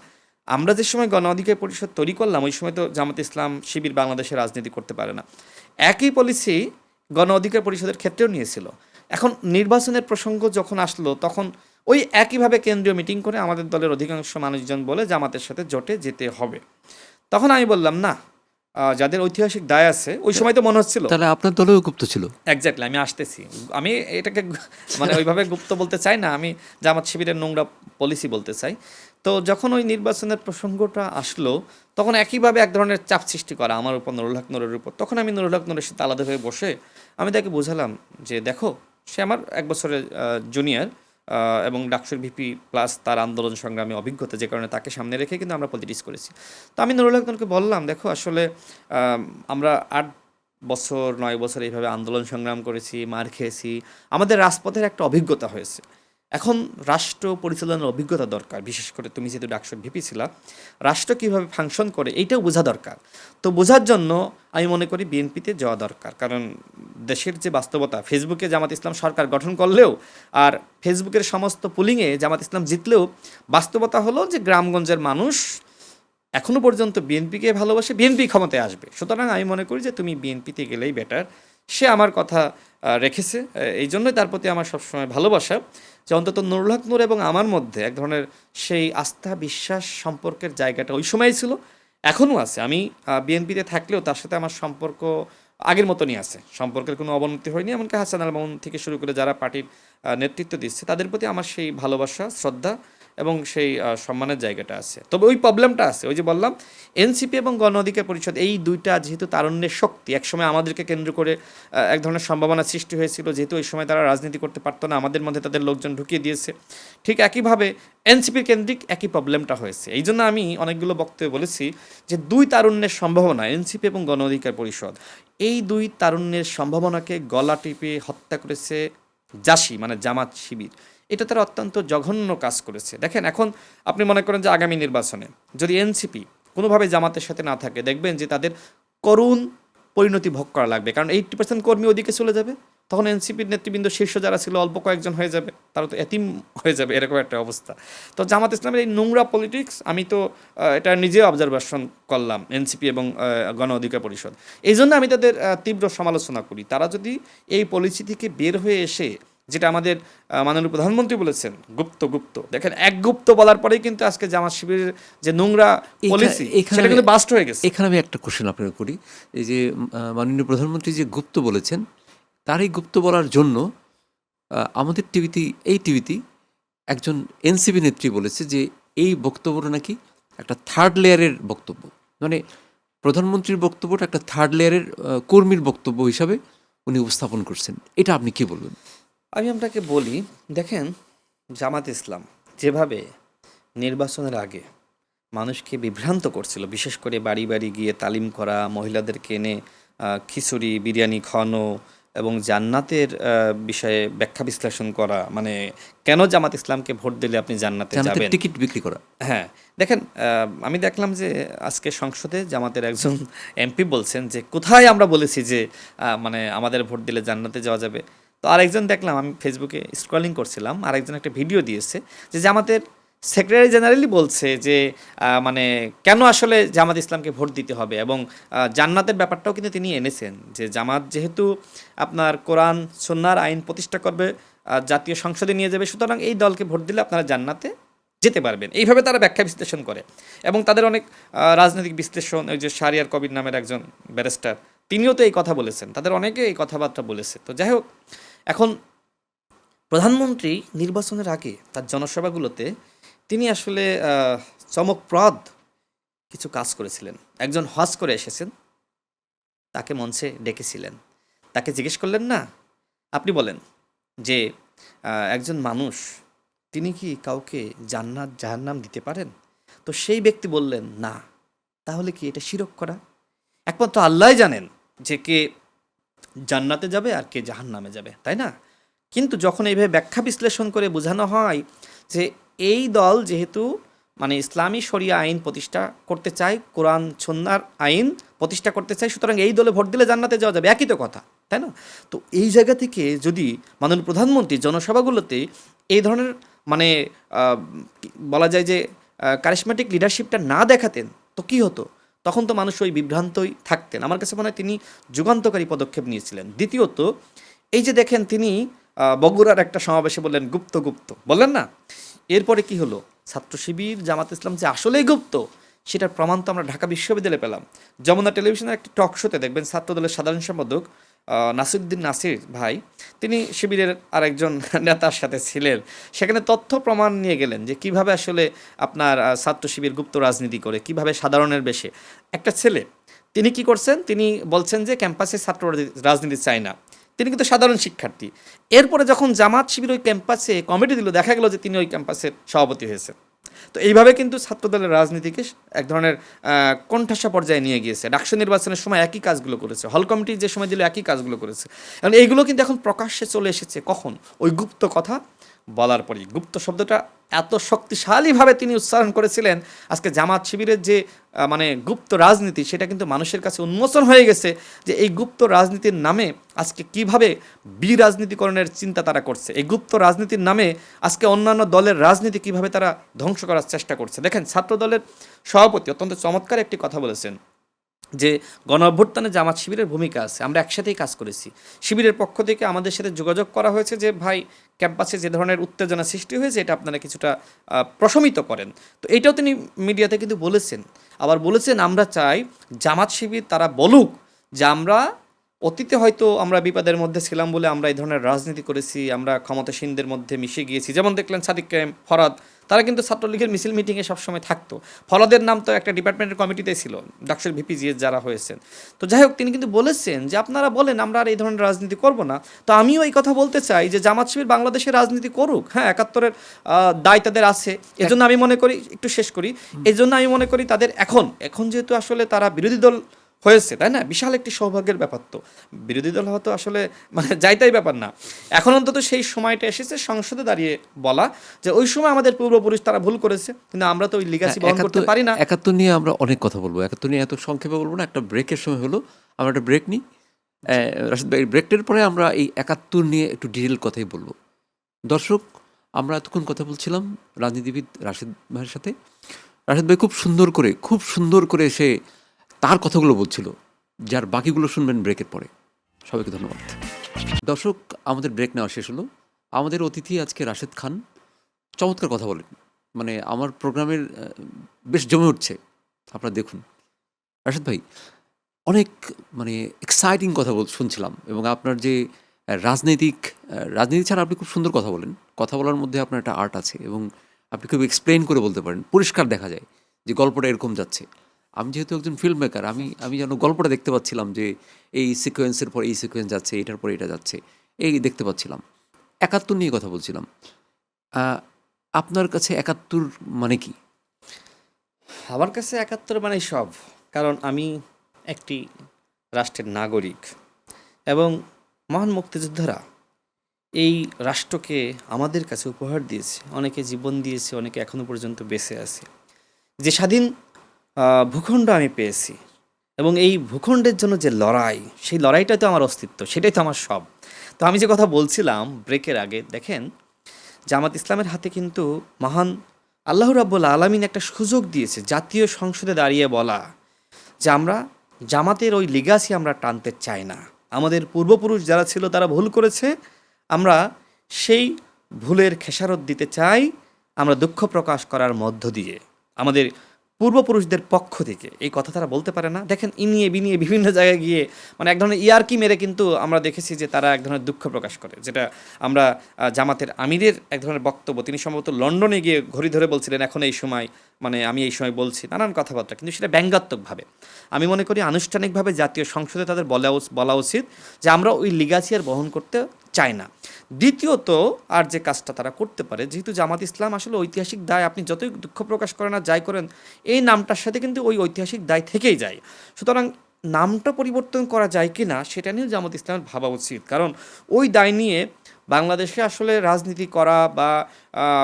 আমরা যে সময় গণ অধিকার পরিষদ তৈরি করলাম, ওই সময় তো জামাত ইসলাম শিবির বাংলাদেশে রাজনীতি করতে পারে না। একই পলিসি গণ অধিকার পরিষদের ক্ষেত্রেও নিয়েছিল। এখন নির্বাচনের প্রসঙ্গ যখন আসলো, তখন ওই একইভাবে কেন্দ্রীয় মিটিং করে আমাদের দলের অধিকাংশ মানুষজন বলে জামাতের সাথে জোটে যেতে হবে। তখন আমি বললাম, না, যাদের ঐতিহাসিক দায় আছে, ওই সময় তো মনে হচ্ছিল তাহলে আপনার দলেও গুপ্ত ছিল? এক্স্যাক্টলি, আমি আসতেছি। আমি এটাকে মানে ওইভাবে গুপ্ত বলতে চাই না, আমি জামাত শিবিরের নোংরা পলিসি বলতে চাই। তো যখন ওই নির্বাচনের প্রসঙ্গটা আসলো, তখন একইভাবে এক ধরনের চাপ সৃষ্টি করা আমার উপর, নুরুল হক নূরের উপর। তখন আমি নুরুল হক নূরের সাথে আলাদাভাবে বসে আমি তাকে বোঝালাম যে, দেখো, সে আমার ১ বছরের জুনিয়র এবং ডাকসুর ভিপি প্লাস তার আন্দোলন সংগ্রামে অভিজ্ঞতা, যে কারণে তাকে সামনে রেখে কিন্তু আমরা পলিটিক্স করেছি। তো আমি নুরুল হক নূরকে বললাম, দেখো, আসলে আমরা ৮ বছর ৯ বছর এইভাবে আন্দোলন সংগ্রাম করেছি, মার খেয়েছি, আমাদের রাজপথের একটা অভিজ্ঞতা হয়েছে। এখন রাষ্ট্র পরিচালনার অভিজ্ঞতা দরকার। বিশেষ করে তুমি যেহেতু ডাকসুর ভিপি ছিলা, রাষ্ট্র কীভাবে ফাংশন করে এইটাও বোঝা দরকার। তো বোঝার জন্য আমি মনে করি বিএনপিতে যাওয়া দরকার। কারণ দেশের যে বাস্তবতা, ফেসবুকে জামাত ইসলাম সরকার গঠন করলেও আর ফেসবুকের সমস্ত পুলিংয়ে জামাত ইসলাম জিতলেও বাস্তবতা হলো যে গ্রামগঞ্জের মানুষ এখনো পর্যন্ত বিএনপিকে ভালোবাসে, বিএনপি ক্ষমতায় আসবে। সুতরাং আমি মনে করি যে তুমি বিএনপিতে গেলেই বেটার। সে আমার কথা রেখেছে, এই জন্যই তার প্রতি আমার সবসময় ভালোবাসা, যে অন্তত নুরুল হক নূর এবং আমার মধ্যে এক ধরনের সেই আস্থা, বিশ্বাস, সম্পর্কের জায়গাটা ওই সময়ই ছিল, এখনও আছে। আমি বিএনপিতে থাকলেও তার সাথে আমার সম্পর্ক আগের মতনই আছে, সম্পর্কের কোনো অবনতি হয়নি। এমনকি হাসান আল মামুন থেকে শুরু করে যারা পার্টির নেতৃত্ব দিচ্ছে, তাদের প্রতি আমার সেই ভালোবাসা, শ্রদ্ধা এবং সেই সম্মানের জায়গাটা আছে। তবে ওই প্রবলেমটা আছে, ওই যে বললাম, এনসিপি এবং গণ অধিকার পরিষদ, এই দুইটা যেহেতু তারুণ্যের শক্তি, একসময় আমাদেরকে কেন্দ্র করে এক ধরনের সম্ভাবনা সৃষ্টি হয়েছিল, যেহেতু ওই সময় তারা রাজনীতি করতে পারতো না, আমাদের মধ্যে তাদের লোকজন ঢুকিয়ে দিয়েছে। ঠিক একইভাবে এনসিপির কেন্দ্রিক একই প্রবলেমটা হয়েছে। এই জন্য আমি অনেকগুলো বক্তব্যে বলেছি যে দুই তারুণ্যের সম্ভাবনা, এনসিপি এবং গণ অধিকার পরিষদ, এই দুই তারুণ্যের সম্ভাবনাকে গলা টিপে হত্যা করেছে জাসি, মানে জামাত শিবির। এটা তারা অত্যন্ত জঘন্য কাজ করেছে। দেখেন, এখন আপনি মনে করেন যে আগামী নির্বাচনে যদি এনসিপি কোনোভাবে জামাতের সাথে না থাকে, দেখবেন যে তাদের করুণ পরিণতি ভোগ করা লাগবে। কারণ 80% কর্মী ওদিকে চলে যাবে, তখন এনসিপির নেতৃবৃন্দ শীর্ষ যারা ছিল অল্প কয়েকজন হয়ে যাবে, তারা তো এতিম হয়ে যাবে, এরকম একটা অবস্থা। তো জামাত ইসলামের এই নোংরা পলিটিক্স আমি তো এটা নিজেও অবজারভেশন করলাম, এনসিপি এবং গণ অধিকার পরিষদ। এই জন্য আমি তাদের তীব্র সমালোচনা করি। তারা যদি এই পলিসি থেকে বের হয়ে এসে, যেটা আমাদের মাননীয় প্রধানমন্ত্রী বলেছেন, গুপ্ত গুপ্ত, দেখেন, এক গুপ্ত বলার পরেই কিন্তু আজকে জামাত শিবিরের যে নোংরা পলিসি, সেটা কিন্তু বাস্ট হয়ে গেছে। এখানে আমি একটা কোশ্চেন আপনাকে করি। এই যে মাননীয় প্রধানমন্ত্রী যে গুপ্ত বলেছেন, তার এই গুপ্ত বলার জন্য আমাদের টিভিতে একজন এনসিপি নেত্রী বলেছে যে এই বক্তব্যটা নাকি একটা থার্ড লেয়ারের বক্তব্য, মানে প্রধানমন্ত্রীর বক্তব্যটা একটা থার্ড লেয়ারের কর্মীর বক্তব্য হিসাবে উনি উপস্থাপন করছেন। এটা আপনি কি বলবেন? আমি আপনাকে বলি, দেখেন, জামাত ইসলাম যেভাবে নির্বাচনের আগে মানুষকে বিভ্রান্ত করছিল, বিশেষ করে বাড়ি বাড়ি গিয়ে তালিম করা, মহিলাদেরকে এনে খিচুড়ি বিরিয়ানি খাওয়ানো এবং জান্নাতের বিষয়ে ব্যাখ্যা বিশ্লেষণ করা, মানে কেন জামাত ইসলামকে ভোট দিলে আপনি জান্নাতে যাবেন, টিকিট বিক্রি করা। হ্যাঁ, দেখেন, আমি দেখলাম যে আজকে সংসদে জামাতের একজন এমপি বলছেন যে কোথায় আমরা বলেছি যে মানে আমাদের ভোট দিলে জান্নাতে যাওয়া যাবে। তো আরেকজন দেখলাম, আমি ফেসবুকে স্ক্রলিং করছিলাম, আরেকজন একটা ভিডিও দিয়েছে যে জামাতের সেক্রেটারি জেনারেলই বলছে যে মানে কেন আসলে জামাত ইসলামকে ভোট দিতে হবে, এবং জান্নাতের ব্যাপারটাও কিন্তু তিনি এনেছেন যে জামাত যেহেতু আপনার কোরআন সুন্নাহর আইন প্রতিষ্ঠা করবে, জাতীয় সংসদে নিয়ে যাবে, সুতরাং এই দলকে ভোট দিলে আপনারা জান্নাতে যেতে পারবেন। এইভাবে তারা ব্যাখ্যা বিশ্লেষণ করে, এবং তাদের অনেক রাজনৈতিক বিশ্লেষণ, ওই যে শাহরিয়ার কবির নামের একজন ব্যারিস্টার, তিনিও তো এই কথা বলেছেন, তাদের অনেকে এই কথাবার্তা বলেছে। তো যাই হোক, এখন প্রধানমন্ত্রী নির্বাচনের আগে তার জনসভাগুলোতে তিনি আসলে চমকপ্রদ কিছু কাজ করেছিলেন। একজন হজ করে এসেছেন, তাকে মঞ্চে ডেকেছিলেন, তাকে জিজ্ঞেস করলেন, না আপনি বলেন যে একজন মানুষ তিনি কি কাউকে জান্নাত জাহান্নাম দিতে পারেন? তো সেই ব্যক্তি বললেন, না। তাহলে কি এটা শিরক করা? একমাত্র আল্লাহই জানেন যে কে জান্নাতে যাবে আর কে জাহান্নামে যাবে, তাই না? কিন্তু যখন এইভাবে ব্যাখ্যা বিশ্লেষণ করে বোঝানো হয় যে এই দল যেহেতু মানে ইসলামী শরিয়া আইন প্রতিষ্ঠা করতে চায়, কোরআন সুন্নাহর আইন প্রতিষ্ঠা করতে চায়, সুতরাং এই দলে ভোট দিলে জান্নাতে যাওয়া যাবে, একই তো কথা, তাই না? তো এই জায়গা থেকে যদি মাননীয় প্রধানমন্ত্রী জনসভাগুলোতে এই ধরনের মানে বলা যায় যে কারিশমেটিক লিডারশিপটা না দেখাতেন, তো কি হতো? তখন তো মানুষ ওই বিভ্রান্তই থাকতেন। আমার কাছে মনে হয় তিনি যুগান্তকারী পদক্ষেপ নিয়েছিলেন। দ্বিতীয়ত, এই যে দেখেন তিনি বগুড়ার একটা সমাবেশে বললেন গুপ্ত গুপ্ত, বললেন না? এরপরে কি হলো? ছাত্র শিবির জামাত ইসলাম যে আসলেই গুপ্ত, সেটার প্রমাণ তো আমরা ঢাকা বিশ্ববিদ্যালয়ে পেলাম। যমুনা টেলিভিশনের একটি টক শোতে দেখবেন ছাত্রদলের সাধারণ সম্পাদক নাসিরুদ্দিন নাসির ভাই, তিনি শিবিরের আরেকজন নেতার সাথে ছিলেন, সেখানে তথ্য প্রমাণ নিয়ে গেলেন যে কিভাবে আসলে আপনার ছাত্র শিবির গুপ্ত রাজনীতি করে, কিভাবে সাধারণের বেশে একটা ছেলে তিনি কি করছেন, তিনি বলছেন যে ক্যাম্পাসে ছাত্র রাজনীতি চায় না, তিনি কিন্তু সাধারণ শিক্ষার্থী। এরপরে যখন জামাত শিবির ওই ক্যাম্পাসে কমিটি দিল, দেখা গেল যে তিনি ওই ক্যাম্পাসের সভাপতি হয়েছেন। তো এইভাবে কিন্তু ছাত্রদলের রাজনীতিকে এক ধরনের কোণঠাসা পর্যায়ে নিয়ে গিয়েছে। ডাকসু নির্বাচনের সময় একই কাজগুলো করেছে, হল কমিটি যে সময় দিল একই কাজগুলো করেছে। কারণ এইগুলো কিন্তু এখন প্রকাশ্যে চলে এসেছে কখন? ওই গুপ্ত কথা বলার পরেই। গুপ্ত শব্দটা এত শক্তিশালীভাবে তিনি উচ্চারণ করেছিলেন, আজকে জামাত শিবিরের যে মানে গুপ্ত রাজনীতি, সেটা কিন্তু মানুষের কাছে উন্মোচন হয়ে গেছে যে এই গুপ্ত রাজনীতির নামে আজকে কিভাবে বিরাজনীতিকরণের চিন্তা তারা করছে। এই গুপ্ত রাজনীতির নামে আজকে অন্যান্য দলের রাজনীতি কিভাবে তারা ধ্বংস করার চেষ্টা করছে। দেখেন, ছাত্র দলের সভাপতি অত্যন্ত চমৎকার একটি কথা বলেছেন যে গণ অভ্যুত্থানে জামাত শিবিরের ভূমিকা আছে, আমরা একসাথেই কাজ করেছি। শিবিরের পক্ষ থেকে আমাদের সাথে যোগাযোগ করা হয়েছে যে ভাই, ক্যাম্পাসে যে ধরনের উত্তেজনা সৃষ্টি হয়েছে এটা আপনারা কিছুটা প্রশমিত করেন। তো এইটাও তিনি মিডিয়াতে কিন্তু বলেছেন। আবার বলেছেন, আমরা চাই জামাত শিবির তারা বলুক যে আমরা অতীতে হয়তো আমরা বিপদের মধ্যে ছিলাম বলে আমরা এই ধরনের রাজনীতি করেছি, আমরা ক্ষমতাসীনদের মধ্যে মিশে গিয়েছি। যেমন দেখলেন সাদিক কায়েম, ফরাদ, তারা কিন্তু ছাত্রলীগের মিছিল মিটিংয়ে সবসময় থাকতো। ফরাদের নাম তো একটা ডিপার্টমেন্টের কমিটিতে ছিল, ডাকসুর ভিপিজিএস যারা হয়েছেন। তো যাই হোক, তিনি কিন্তু বলেছেন যে আপনারা বলেন আমরা আর এই ধরনের রাজনীতি করব না। তো আমিও এই কথা বলতে চাই যে জামাত শিবির বাংলাদেশের রাজনীতি করুক, হ্যাঁ, ৭১-এর দায় তাদের আছে। এজন্য আমি মনে করি, একটু শেষ করি, এই জন্য আমি মনে করি তাদের এখন যেহেতু আসলে তারা বিরোধী দল হয়েছে, তাই না? বিশাল একটি সৌভাগ্যের ব্যাপার। তো বিরোধী দল হওয়া তো আসলে মানে যাইতাই ব্যাপার না। এখন অন্তত সেই সময়টা এসেছে সংসদে দাঁড়িয়ে বলা যে ওই সময় আমাদের পূর্বপুরুষ তারা ভুল করেছে, কিন্তু আমরা তো ওই লিগাসি বহন করতে পারি না। ৭১ নিয়ে আমরা অনেক কথা বলবো, ৭১ নিয়ে এত সংক্ষেপে বলবো না, একটা ব্রেকের সময় হলো, আমরা একটা ব্রেক নিই। রাশিদ ভাই, ব্রেকটার পরে আমরা এই ৭১ নিয়ে একটু ডিটেল কথাই বলবো। দর্শক, আমরা এতক্ষণ কথা বলছিলাম রাজনীতিবিদ রাশিদ ভাইয়ের সাথে। রাশিদ ভাই খুব সুন্দর করে সে তার কথাগুলো বলছিল, যার বাকিগুলো শুনবেন ব্রেকের পরে। সবাইকে ধন্যবাদ। দর্শক, আমাদের ব্রেক নেওয়া শেষ হলো। আমাদের অতিথি আজকে রাশেদ খান, চমৎকার কথা বলেন, মানে আমার প্রোগ্রামের বেশ জমে উঠছে, আপনারা দেখুন। রাশেদ ভাই, অনেক মানে এক্সাইটিং কথা শুনছিলাম, এবং আপনার যে রাজনীতি ছাড়া আপনি খুব সুন্দর কথা বলেন। কথা বলার মধ্যে আপনার একটা আর্ট আছে, এবং আপনি খুব এক্সপ্লেন করে বলতে পারেন, পরিষ্কার দেখা যায় যে গল্পটা এরকম যাচ্ছে। আমি যেহেতু একজন ফিল্ম মেকার, আমি যেন গল্পটা দেখতে পাচ্ছিলাম যে এই সিকোয়েন্সের পর এই সিকোয়েন্স যাচ্ছে, এটার পর এটা যাচ্ছে, এই দেখতে পাচ্ছিলাম। ৭১ নিয়ে কথা বলছিলাম। আপনার কাছে ৭১ মানে কি? আমার কাছে ৭১ মানে সব। কারণ আমি একটি রাষ্ট্রের নাগরিক, এবং মহান মুক্তিযোদ্ধারা এই রাষ্ট্রকে আমাদের কাছে উপহার দিয়েছে। অনেকে জীবন দিয়েছে, অনেকে এখনো পর্যন্ত বেঁচে আছে। যে স্বাধীন ভূখণ্ড আমি পেয়েছি, এবং এই ভূখণ্ডের জন্য যে লড়াই, সেই লড়াইটাই তো আমার অস্তিত্ব, সেটাই তো আমার সব। তো আমি যে কথা বলছিলাম ব্রেকের আগে, দেখেন জামাত ইসলামের হাতে কিন্তু মহান আল্লাহ রাব্বুল আলামিন একটা সুযোগ দিয়েছে জাতীয় সংসদে দাঁড়িয়ে বলা যে আমরা জামাতের ওই লিগাসি আমরা টানতে চাই না। আমাদের পূর্বপুরুষ যারা ছিল তারা ভুল করেছে, আমরা সেই ভুলের খেসারত দিতে চাই, আমরা দুঃখ প্রকাশ করার মধ্য দিয়ে আমাদের পূর্বপুরুষদের পক্ষ থেকে। এই কথা তারা বলতে পারে না। দেখেন ইনিয়ে বিনিয়ে বিভিন্ন জায়গায় গিয়ে মানে এক ধরনের ইয়ার্কি মেরে কিন্তু আমরা দেখেছি যে তারা এক ধরনের দুঃখ প্রকাশ করে, যেটা আমরা জামাতের আমিরের এক ধরনের বক্তব্য, তিনি সম্ভবত লন্ডনে গিয়ে ঘড়ি ধরে বলছিলেন এখন এই সময়, মানে আমি এই সময় বলছি নানান কথাবার্তা, কিন্তু সেটা ব্যঙ্গাত্মকভাবে। আমি মনে করি আনুষ্ঠানিকভাবে জাতীয় সংসদে তাদের বলা উচিত যে আমরা ওই লিগাসি আর বহন করতে চাই না। দ্বিতীয়ত আর যে কাজটা তারা করতে পারে, যেহেতু জামাত ইসলাম আসলে ঐতিহাসিক দায়, আপনি যতই দুঃখ প্রকাশ করেন আর যাই করেন, এই নামটার সাথে কিন্তু ওই ঐতিহাসিক দায় থেকেই যায়। সুতরাং নামটা পরিবর্তন করা যায় কি না সেটা নিয়েও জামাত ইসলামের ভাবা উচিত, কারণ ওই দায় নিয়ে বাংলাদেশে আসলে রাজনীতি করা বা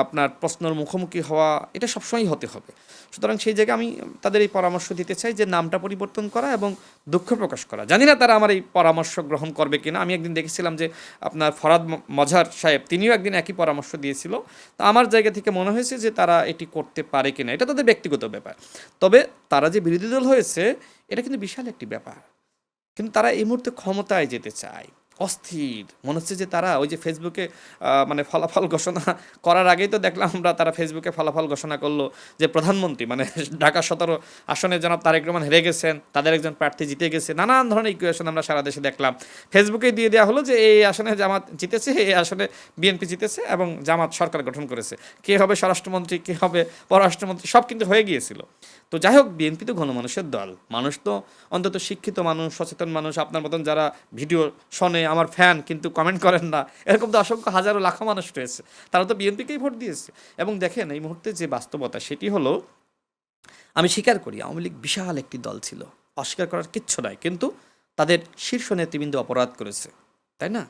আপনার প্রশ্নের মুখোমুখি হওয়া এটা সবসময়ই হতে হবে। সুতরাং সেই জায়গায় আমি তাদের এই পরামর্শ দিতে চাই যে নামটা পরিবর্তন করা এবং দুঃখ প্রকাশ করা। জানি না তারা আমার এই পরামর্শ গ্রহণ করবে কিনা। আমি একদিন দেখেছিলাম যে আপনার ফরাদ মজহার সাহেব তিনিও একদিন একই পরামর্শ দিয়েছিল। তো আমার জায়গা থেকে মনে হয়েছে যে তারা এটি করতে পারে কিনা, এটা তাদের ব্যক্তিগত ব্যাপার। তবে তারা যে বিরোধী দল হয়েছে এটা কিন্তু বিশাল একটি ব্যাপার, কিন্তু তারা এই মুহূর্তে ক্ষমতায় যেতে চায়, অস্থির। মনে হচ্ছে যে তারা ওই যে ফেসবুকে মানে ফলাফল ঘোষণা করার আগেই তো দেখলাম আমরা, তারা ফেসবুকে ফলাফল ঘোষণা করলো যে প্রধানমন্ত্রী মানে ঢাকা 17 আসনে জনাব তারেক রহমান হেরে গেছেন, তাদের একজন প্রার্থী জিতে গেছে, নানান ধরনের ইকুয়েশন আমরা সারা দেশে দেখলাম। ফেসবুকে দিয়ে দেওয়া হলো যে এই আসনে জামাত জিতেছে, এই আসনে বিএনপি জিতেছে এবং জামাত সরকার গঠন করেছে, কে হবে স্বরাষ্ট্রমন্ত্রী, কে হবে পররাষ্ট্রমন্ত্রী, সব কিন্তু হয়ে গিয়েছিল। তো যাই হোক, বিএনপি তো গণমানুষের দল, মানুষ তো অন্তত শিক্ষিত মানুষ, সচেতন মানুষ, আপনার মতন যারা ভিডিও শোনে, আমার ফ্যান কিন্তু কমেন্ট করেন না, এরকম তো অসংখ্য হাজারো লাখো মানুষ রয়েছে, তারা তো বিএনপিকেই ভোট দিয়েছে। এবং দেখেন এই মুহূর্তে যে বাস্তবতা সেটি হলো, আমি স্বীকার করি আওয়ামী লীগ বিশাল একটি দল ছিল, অস্বীকার করার কিচ্ছু নাই, কিন্তু তাদের শীর্ষ নেতৃবৃন্দ অপরাধ করেছে, তাই না?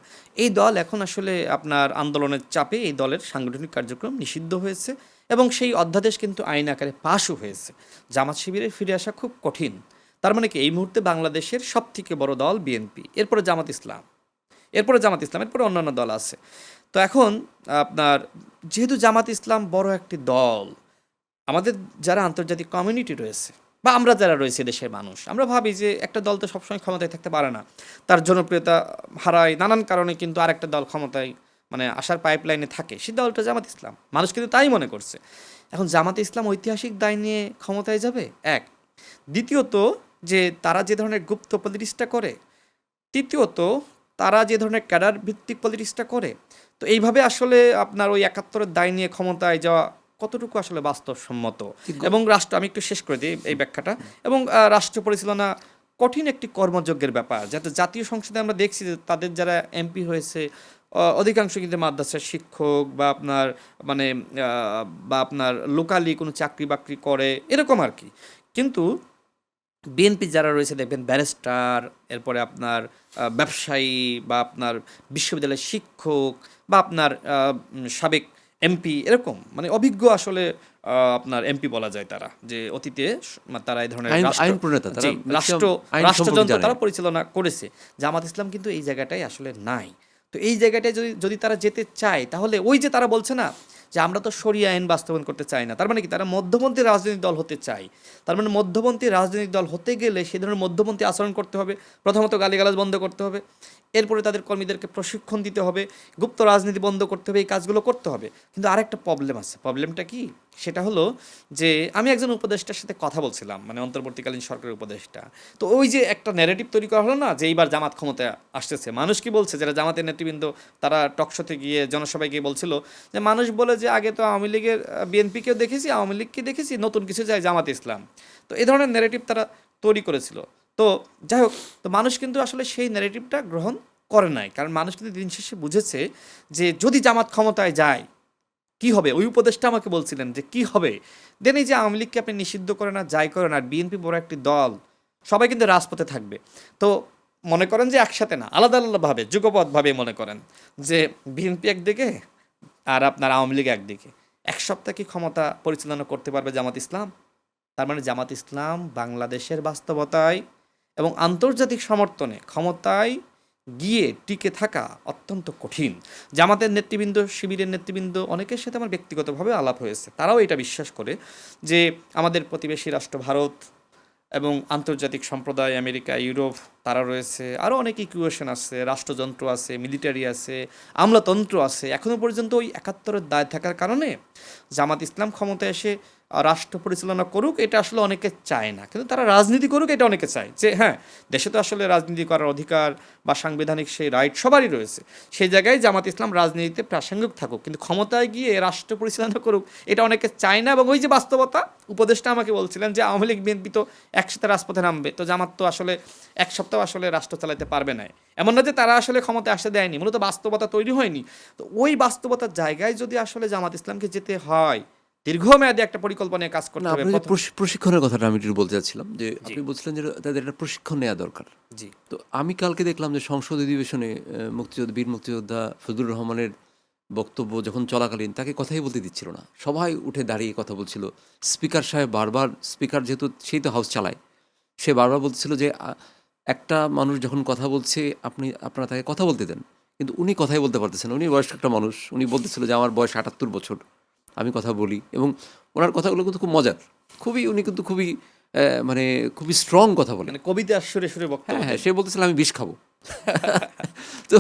এই দল এখন আসলে আপনার আন্দোলনের চাপে এই দলের সাংগঠনিক কার্যক্রম নিষিদ্ধ হয়েছে এবং সেই অধ্যাদেশ কিন্তু আইন আকারে পাশও হয়েছে। জামাত শিবিরে ফিরে আসা খুব কঠিন। তার মানে কি এই মুহূর্তে বাংলাদেশের সবথেকে বড় দল বিএনপি, এরপরে জামাত ইসলাম, এরপরে অন্যান্য দল আছে। তো এখন আপনার যেহেতু জামাত ইসলাম বড় একটি দল, আমাদের যারা আন্তর্জাতিক কমিউনিটি রয়েছে বা আমরা যারা রয়েছে দেশের মানুষ, আমরা ভাবি যে একটা দল তো সবসময় ক্ষমতায় থাকতে পারে না, তার জনপ্রিয়তা হারায় নানান কারণে, কিন্তু আরেকটা দল ক্ষমতায় মানে আসার পাইপলাইনে থাকে, সেই দলটা জামাত ইসলাম। মানুষ কিন্তু তাই মনে করছে। এখন জামাত ইসলাম ঐতিহাসিক দায় নিয়ে ক্ষমতায় যাবে, এক। দ্বিতীয়ত যে তারা যে ধরনের গুপ্ত পলিটিক্সটা করে, তৃতীয়ত তারা যে ধরনের ক্যাডার ভিত্তিক পলিটিক্সটা করে, তো এইভাবে আসলে আপনার ওই ৭১-এর দায় নিয়ে ক্ষমতায় যাওয়া কতটুকু আসলে বাস্তবসম্মত। এবং রাষ্ট্র, আমি একটু শেষ করে দিই এই ব্যাখ্যাটা, এবং রাষ্ট্র পরিচালনা কঠিন একটি কর্মযজ্ঞের ব্যাপার। যাতে জাতীয় সংসদে আমরা দেখছি যে তাদের যারা এমপি হয়েছে অধিকাংশ কিন্তু মাদ্রাসার শিক্ষক বা আপনার মানে বা আপনার লোকালি কোনো চাকরি বাকরি করে এরকম আর কি। কিন্তু বিএনপি যারা রয়েছে দেখবেন ব্যারিস্টার, এরপরে আপনার ব্যবসায়ী বা আপনার বিশ্ববিদ্যালয়ের শিক্ষক বা আপনার সাবেক এমপি, এরকম মানে অভিজ্ঞ আসলে আপনার এমপি বলা যায় তারা, যে অতীতে তারা এই ধরনের আইন প্রণেতা, তারা জি, আইন সম্পর্কে রাষ্ট্রযন্ত্র জানে। তারা পরিচালনা করেছে। জামাত ইসলাম কিন্তু এই জায়গাটাই আসলে নাই। তো এই জায়গাটায় যদি যদি তারা যেতে চায়, তাহলে ওই যে তারা বলছে না যে আমরা তো শরিয়া আইন বাস্তবায়ন করতে চাই না, তার মানে কি তারা মধ্যপন্থী রাজনৈতিক দল হতে চায়। তার মানে মধ্যপন্থী রাজনৈতিক দল হতে গেলে সেই ধরনের মধ্যপন্থী আচরণ করতে হবে। প্রথমত গালিগালাজ বন্ধ করতে হবে, এরপরে তাদের কর্মীদেরকে প্রশিক্ষণ দিতে হবে, গুপ্ত রাজনীতি বন্ধ করতে হবে, এই কাজগুলো করতে হবে। কিন্তু আরেকটা প্রবলেম আছে। প্রবলেমটা কি? সেটা হলো যে আমি একজন উপদেষ্টার সাথে কথা বলছিলাম, মানে অন্তর্বর্তীকালীন সরকারের উপদেষ্টা। তো ওই যে একটা ন্যারেটিভ তৈরি করা হলো না যে এইবার জামাত ক্ষমতায় আসতেছে, মানুষ কি বলছে, যারা জামাতের নেতৃবৃন্দ তারা টকশোতে গিয়ে জনসভায় গিয়ে বলছিল যে মানুষ বলে যে আগে তো আওয়ামী লীগের বিএনপিকেও দেখেছি, আওয়ামী লীগকে দেখেছি, নতুন কিছু যায় জামাত ইসলাম। তো এই ধরনের ন্যারেটিভ তারা তৈরি করেছিল। তো যাই হোক, তো মানুষ কিন্তু আসলে সেই ন্যারেটিভটা গ্রহণ করে নাই, কারণ মানুষ কিন্তু দিন শেষে বুঝেছে যে যদি জামাত ক্ষমতায় যায় কি হবে। ওই উপদেশটা আমাকে বলছিলেন যে কি হবে, দেন এই যে আওয়ামী লীগকে আপনি নিষিদ্ধ করেন আর যাই করেন, আর বিএনপি বড় একটি দল, সবাই কিন্তু রাজপথে থাকবে। তো মনে করেন যে একসাথে না, আলাদা আলাদাভাবে যুগপৎভাবে মনে করেন যে বিএনপি একদিকে আর আপনার আওয়ামী লীগ একদিকে, এক সপ্তাহ কি ক্ষমতা পরিচালনা করতে পারবে জামাত ইসলাম? তার মানে জামাত ইসলাম বাংলাদেশের বাস্তবতায় এবং আন্তর্জাতিক সমর্থনে ক্ষমতায় গিয়ে টিকে থাকা অত্যন্ত কঠিন। জামাতের নেতৃবৃন্দ, শিবিরের নেতৃবৃন্দ অনেকের সাথে আমার ব্যক্তিগতভাবে আলাপ হয়েছে। তারাও এটা বিশ্বাস করে যে আমাদের প্রতিবেশী রাষ্ট্র ভারত এবং আন্তর্জাতিক সম্প্রদায় আমেরিকা, ইউরোপ তারা রয়েছে। আরও অনেক ইকুয়েশন আছে, রাষ্ট্রযন্ত্র আছে, মিলিটারি আছে, আমলাতন্ত্র আছে। এখনও পর্যন্ত ওই ৭১-এর দায় থাকার কারণে জামাত ইসলাম ক্ষমতায় এসে রাষ্ট্র পরিচালনা করুক এটা আসলে অনেকে চায় না, কিন্তু তারা রাজনীতি করুক এটা অনেকে চায়। যে হ্যাঁ, দেশে তো আসলে রাজনীতি করার অধিকার বা সাংবিধানিক সেই রাইট সবারই রয়েছে, সেই জায়গায় জামাত ইসলাম রাজনীতিতে প্রাসঙ্গিক থাকুক, কিন্তু ক্ষমতায় গিয়ে রাষ্ট্র পরিচালনা করুক এটা অনেকে চায় না। এবং ওই যে বাস্তবতা, উপদেষ্টা আমাকে বলছিলেন যে আওয়ামী লীগ বিএনপি তো একসাথে রাজপথে নামবে, তো জামাত তো আসলে এক সপ্তাহ আসলে রাষ্ট্র চালাতে পারবে না। এমন না যে তারা আসলে ক্ষমতায় আসতে দেয়নি, মূলত বাস্তবতা তৈরি হয়নি। তো ওই বাস্তবতার জায়গায় যদি আসলে জামাত ইসলামকে যেতে হয়, দীর্ঘমেয়াদী একটা পরিকল্পনায় কাজ না, করতে হবে আপনি যে প্রশিক্ষণের কথাটা আমি একটু বলতে চাচ্ছিলাম যে জি আপনি বলছিলেন যে তাদের একটা প্রশিক্ষণ নেওয়া দরকার। জি তো আমি কালকে দেখলাম যে সংসদ অধিবেশনে বীর মুক্তিযোদ্ধা ফজলুর রহমানের বক্তব্য যখন চলাকালীন তাকে কথাই বলতে দিচ্ছিল না, সবাই উঠে দাঁড়িয়ে কথা বলছিল। স্পিকার সাহেব বারবার, স্পিকার যেহেতু সেই তো হাউস চালায়, সে বারবার বলছিল যে একটা মানুষ যখন কথা বলছে আপনারা তাকে কথা বলতে দেন, কিন্তু উনি কথাই বলতে পারতেছেন। উনি বয়স্ক একটা মানুষ, উনি বলতেছিল যে আমার বয়স ৭৮ বছর, আমি কথা বলি। এবং ওনার কথাগুলো কিন্তু খুব মজার, উনি কিন্তু খুবই মানে খুবই স্ট্রং কথা বলেন। মানে কবিতা সুরে সুরে বক্তব্য হ্যাঁ, হ্যাঁ, দেন। সে বলতেছিল আমি বিষ খাবো। তো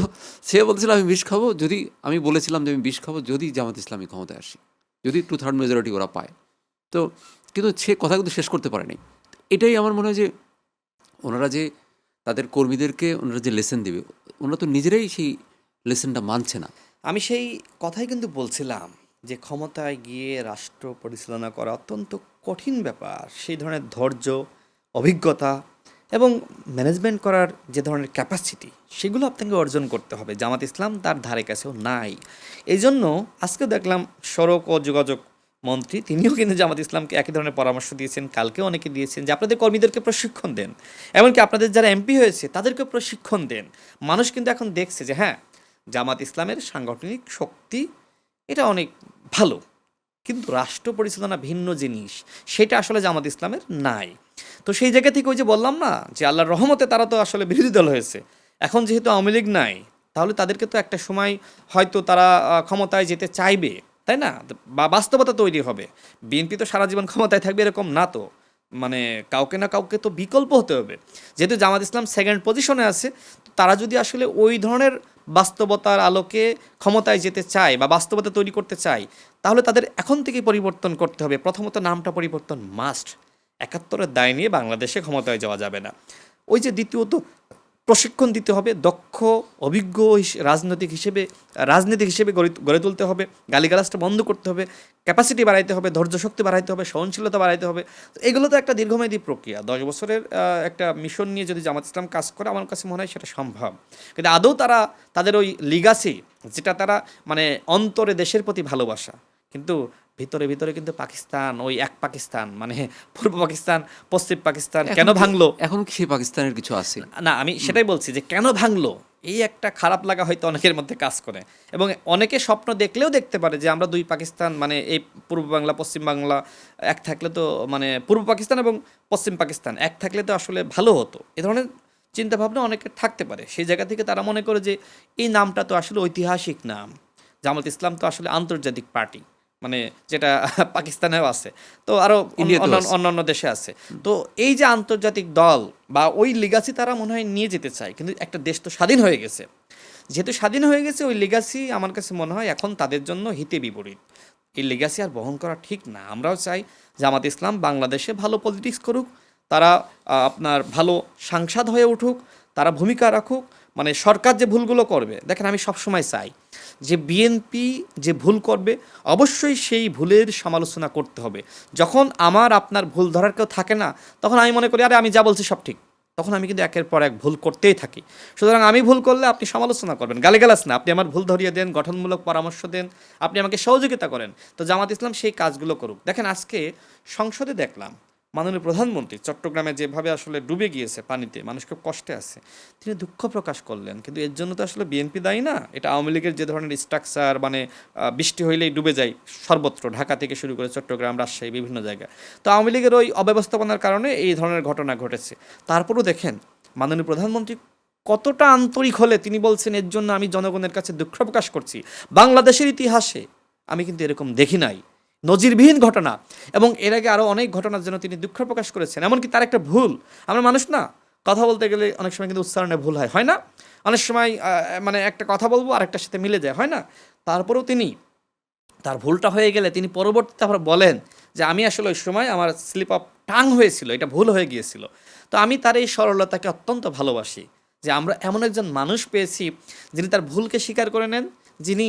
সে বলতেছিল আমি বিষ খাবো যদি, আমি বলেছিলাম যে আমি বিষ খাবো যদি জামাত ইসলামী ক্ষমতায় আসি, যদি 2/3 মেজরিটি ওরা পায়। তো কিন্তু সে কথা কিন্তু শেষ করতে পারেনি। এটাই আমার মনে হয় যে ওনারা যে তাদের কর্মীদেরকে ওনারা যে লেসন দেবে, ওনারা তো নিজেরাই সেই লেসনটা মানছে না। আমি সেই কথাই কিন্তু বলছিলাম যে ক্ষমতায় গিয়ে রাষ্ট্র পরিচালনা করা অত্যন্ত কঠিন ব্যাপার। সেই ধরনের ধৈর্য, অভিজ্ঞতা এবং ম্যানেজমেন্ট করার যে ধরনের ক্যাপাসিটি, সেগুলো আপনাকে অর্জন করতে হবে। জামাত ইসলাম তার ধারে কাছেও নাই। এই জন্য আজকে দেখলাম সড়ক ও যোগাযোগ মন্ত্রী তিনিও কিন্তু জামাত ইসলামকে একই ধরনের পরামর্শ দিয়েছেন, কালকেও অনেকে দিয়েছেন যে আপনাদের কর্মীদেরকে প্রশিক্ষণ দেন, এমনকি আপনাদের যারা এমপি হয়েছে তাদেরকে প্রশিক্ষণ দেন। মানুষ কিন্তু এখন দেখছে যে হ্যাঁ, জামাত ইসলামের সাংগঠনিক শক্তি এটা অনেক ভালো, কিন্তু রাষ্ট্র পরিচালনা ভিন্ন জিনিস, সেটা আসলে জামাত ইসলামের নাই। তো সেই জায়গা থেকে ওই যে বললাম না যে আল্লাহর রহমতে তারা তো আসলে বিরোধী দল হয়েছে, এখন যেহেতু আওয়ামী লীগ নাই, তাহলে তাদেরকে তো একটা সময় হয়তো তারা ক্ষমতায় যেতে চাইবে, তাই না? বা বাস্তবতা তৈরি হবে। বিএনপি তো সারা জীবন ক্ষমতায় থাকবে এরকম না তো, মানে কাউকে না কাউকে তো বিকল্প হতে হবে। যেহেতু জামাত ইসলাম সেকেন্ড পজিশনে আছে, তো তারা যদি আসলে ওই ধরনের বাস্তবতার আলোকে ক্ষমতায় যেতে চায় বা বাস্তবতা তৈরি করতে চায়, তাহলে তাদের এখন থেকেই পরিবর্তন করতে হবে। প্রথমত নামটা পরিবর্তন মাস্ট। ৭১-এর দায় নিয়ে বাংলাদেশে ক্ষমতায় যাওয়া যাবে না। ওই যে দ্বিতীয়ত প্রশিক্ষণ দিতে হবে, দক্ষ অভিজ্ঞ রাজনীতিক হিসেবে গড়ে তুলতে হবে, গালিগালাজটা বন্ধ করতে হবে, ক্যাপাসিটি বাড়াইতে হবে, ধৈর্য শক্তি বাড়াইতে হবে, সহনশীলতা বাড়াইতে হবে। তো এগুলো তো একটা দীর্ঘমেয়াদী প্রক্রিয়া। ১০ বছরের একটা মিশন নিয়ে যদি জামাত ইসলাম কাজ করে, আমার কাছে মনে হয় সেটা সম্ভব। কিন্তু আদৌ তারা তাদের ওই লিগাসি, যেটা তারা মানে অন্তরে দেশের প্রতি ভালোবাসা, কিন্তু ভিতরে ভিতরে কিন্তু পাকিস্তান, ওই এক পাকিস্তান, মানে পূর্ব পাকিস্তান, পশ্চিম পাকিস্তান কেন ভাঙলো, এখন কি সেই পাকিস্তানের কিছু আছে? না আমি সেটাই বলছি যে কেন ভাঙলো, এই একটা খারাপ লাগা হয়তো অনেকের মধ্যে কাজ করে। এবং অনেকে স্বপ্ন দেখলেও দেখতে পারে যে আমরা দুই পাকিস্তান, মানে এই পূর্ব বাংলা পশ্চিম বাংলা এক থাকলে তো, মানে পূর্ব পাকিস্তান এবং পশ্চিম পাকিস্তান এক থাকলে তো আসলে ভালো হতো। এ ধরনের চিন্তাভাবনা অনেকের থাকতে পারে। সেই জায়গা থেকে তারা মনে করে যে এই নামটা তো আসলে ঐতিহাসিক নাম, জামাত ইসলাম তো আসলে আন্তর্জাতিক পার্টি, মানে যেটা পাকিস্তানেও আছে, তো আরও ইন্ডিয়াতেও আছে। অন্যান্য দেশে আছে। তো এই যে আন্তর্জাতিক দল বা ওই লিগাসি তারা মনে হয় নিয়ে যেতে চায়, কিন্তু একটা দেশ তো স্বাধীন হয়ে গেছে। যেহেতু স্বাধীন হয়ে গেছে, ওই লিগাসি আমার কাছে মনে হয় এখন তাদের জন্য হিতে বিপরীত। এই লিগাসি আর বহন করা ঠিক না। আমরাও চাই জামাত ইসলাম বাংলাদেশে ভালো পলিটিক্স করুক, তারা আপনার ভালো সাংসদ হয়ে উঠুক, তারা ভূমিকা রাখুক। মানে সরকার যে ভুলগুলো করবে, দেখেন আমি সবসময় চাই যে বিএনপি যে ভুল করবে অবশ্যই সেই ভুলের সমালোচনা করতে হবে। যখন আমার আপনার ভুল ধরার কেউ থাকে না, তখন আমি মনে করি আরে আমি যা বলছি সব ঠিক, তখন আমি কিন্তু একের পর এক ভুল করতেই থাকি। সুতরাং আমি ভুল করলে আপনি সমালোচনা করবেন, গালিগালাজ না, আপনি আমার ভুল ধরিয়ে দেন, গঠনমূলক পরামর্শ দেন, আপনি আমাকে সহযোগিতা করেন। তো জামাত ইসলাম সেই কাজগুলো করুক। দেখেন আজকে সংসদে দেখলাম মাননীয় প্রধানমন্ত্রী চট্টগ্রামে যেভাবে আসলে ডুবে গিয়েছে পানিতে, মানুষ খুব কষ্টে আছে, তিনি দুঃখ প্রকাশ করলেন। কিন্তু এর জন্য তো আসলে বিএনপি দায়ী না, এটা আওয়ামী লীগের যে ধরনের স্ট্রাকচার, মানে বৃষ্টি হইলেই ডুবে যায় সর্বত্র, ঢাকা থেকে শুরু করে চট্টগ্রাম, রাজশাহী, বিভিন্ন জায়গায়। তো আওয়ামী লীগের ওই অব্যবস্থাপনার কারণে এই ধরনের ঘটনা ঘটেছে। তারপরও দেখেন মাননীয় প্রধানমন্ত্রী কতটা আন্তরিক হলে তিনি বলছেন, এর জন্য আমি জনগণের কাছে দুঃখ প্রকাশ করছি। বাংলাদেশের ইতিহাসে আমি কিন্তু এরকম দেখি নাই, নজিরবিহীন ঘটনা। এবং এর আগে আরও অনেক ঘটনার জন্য তিনি দুঃখ প্রকাশ করেছেন। এমনকি তার একটা ভুল, আমরা মানুষ না, কথা বলতে গেলে অনেক সময় কিন্তু উচ্চারণে ভুল হয়, হয় না? অনেক সময় মানে একটা কথা বলবো আরেকটার সাথে মিলে যায়, হয় না? তারপরেও তিনি, তার ভুলটা হয়ে গেলে তিনি পরবর্তীতে আবার বলেন যে আমি আসলে ওই সময় আমার স্লিপ অফ টাং হয়েছিল, এটা ভুল হয়ে গিয়েছিল। তো আমি তার এই সরলতাকে অত্যন্ত ভালোবাসি, যে আমরা এমন একজন মানুষ পেয়েছি যিনি তার ভুলকে স্বীকার করে নেন, যিনি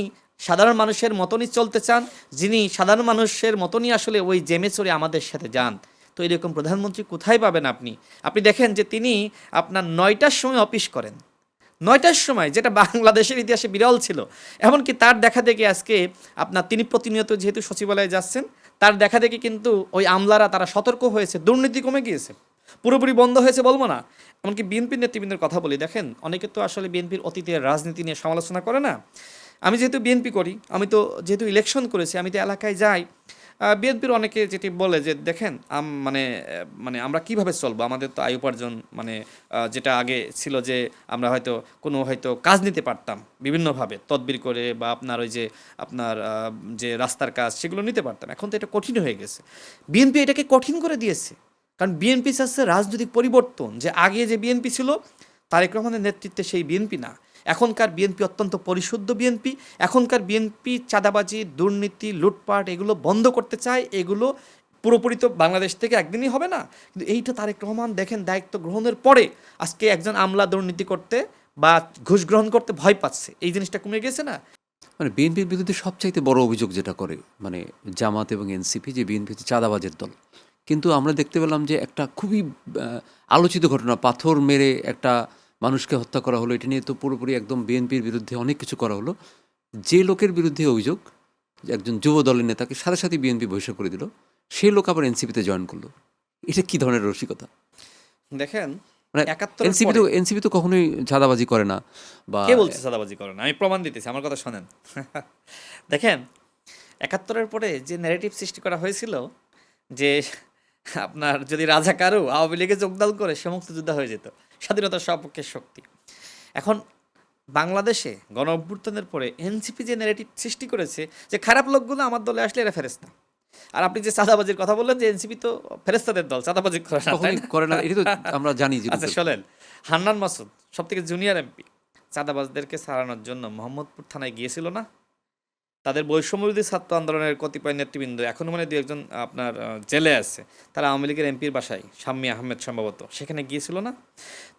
সাধারণ মানুষের মতনই চলতে চান, যিনি সাধারণ মানুষের মতনই আসলে ওই জেমে চড়ে আমাদের সাথে যান। তো এরকম প্রধানমন্ত্রী কোথায় পাবেন আপনি? আপনি দেখেন যে তিনি আপনার ৯টার সময় অফিস করেন, ৯টার সময়, যেটা বাংলাদেশের ইতিহাসে বিরল ছিল। এমনকি তার দেখা দেখি আজকে আপনার তিনি প্রতিনিয়ত যেহেতু সচিবালয়ে যাচ্ছেন, তার দেখা দেখি কিন্তু ওই আমলারা তারা সতর্ক হয়েছে, দুর্নীতি কমে গিয়েছে, পুরোপুরি বন্ধ হয়েছে বলবো না। এমনকি বিএনপির নেতৃবৃন্দের কথা বলি, দেখেন অনেকে তো আসলে বিএনপির অতীতের রাজনীতি নিয়ে সমালোচনা করে না। আমি যেহেতু বিএনপি করি, আমি তো যেহেতু ইলেকশন করেছি, আমি তো এলাকায় যাই। বিএনপির অনেকে যেটি বলে যে দেখেন মানে মানে আমরা কিভাবে চলবো, আমাদের তো আয় উপার্জন মানে যেটা আগে ছিল যে আমরা হয়তো কোনো হয়তো কাজ নিতে পারতাম বিভিন্নভাবে তদবির করে, বা আপনার ওই যে আপনার যে রাস্তার কাজ সেগুলো নিতে পারতাম, এখন তো এটা কঠিন হয়ে গেছে। বিএনপি এটাকে কঠিন করে দিয়েছে, কারণ বিএনপি চাচ্ছে রাজনৈতিক পরিবর্তন, যে আগে যে বিএনপি ছিল তারেক রহমানের নেতৃত্বে সেই বিএনপি না, এখনকার বিএনপি অত্যন্ত পরিশুদ্ধ বিএনপি। এখনকার বিএনপি চাঁদাবাজি, দুর্নীতি, লুটপাট এগুলো বন্ধ করতে চায়। এগুলো পুরোপুরি তো বাংলাদেশ থেকে একদিনই হবে না, কিন্তু এইটা তারেক রহমান দেখেন দায়িত্ব গ্রহণের পরে আজকে একজন আমলা দুর্নীতি করতে বা ঘুষ গ্রহণ করতে ভয় পাচ্ছে, এই জিনিসটা কমে গেছে না? মানে বিএনপির বিরুদ্ধে সবচাইতে বড় অভিযোগ যেটা করে মানে জামাত এবং এনসিপি, যে বিএনপি হচ্ছে চাঁদাবাজের দল। কিন্তু আমরা দেখতে পেলাম যে একটা খুবই আলোচিত ঘটনা, পাথর মেরে একটা মানুষকে হত্যা করা হলো, এটা নিয়ে তো পুরোপুরি একদম বিএনপির বিরুদ্ধে অনেক কিছু করা হলো। যে লোকের বিরুদ্ধে অভিযোগ, যে একজন যুব দলের নেতাকে সাথে সাথে বিএনপি বহিষ্কার করে দিল, সেই লোক আবার এনসিপিতে জয়েন করলো। এটা কি ধরনের রসিকতা? দেখেন মানে ৭১-এর এনসিপি তো কখনোই চাঁদাবাজি করে না বা কে বলছে চাঁদাবাজি করে না? আমি প্রমাণ দিতেছি, আমার কথা শোনেন। দেখেন ৭১-এর পরে যে ন্যারেটিভ সৃষ্টি করা হয়েছিল যে আপনার যদি রাজাকারও আওয়ামী লীগে যোগদান করে সে মুক্তিযোদ্ধা হয়ে যেত, স্বাধীনতার সপক্ষের শক্তি। এখন বাংলাদেশে গণ অভ্যুত্থানের পরে এনসিপি যে ন্যারেটিভ সৃষ্টি করেছে যে খারাপ লোকগুলো আমার দলে আসলে এরা ফেরেস্তা। আর আপনি যে চাঁদাবাজির কথা বললেন যে এনসিপি তো ফেরেস্তাদের দল, চাঁদাবাজি করে না, তাই কখনোই না? করে না, এটা তো আমরা জানি যে আচ্ছা শোনেন, হান্নান মাসুদ সবথেকে জুনিয়র এমপি, চাঁদাবাজদেরকে সারানোর জন্য মোহাম্মদপুর থানায় গিয়েছিল না? তাদের বৈষম্যবিরোধী ছাত্র আন্দোলনের কতিপয় নেতৃবৃন্দ এখনও মানে দু একজন আপনার জেলে আছে, তারা আওয়ামী লীগের এমপির বাসায়, শাম্মী আহমেদ সম্ভবত, সেখানে গিয়েছিল না?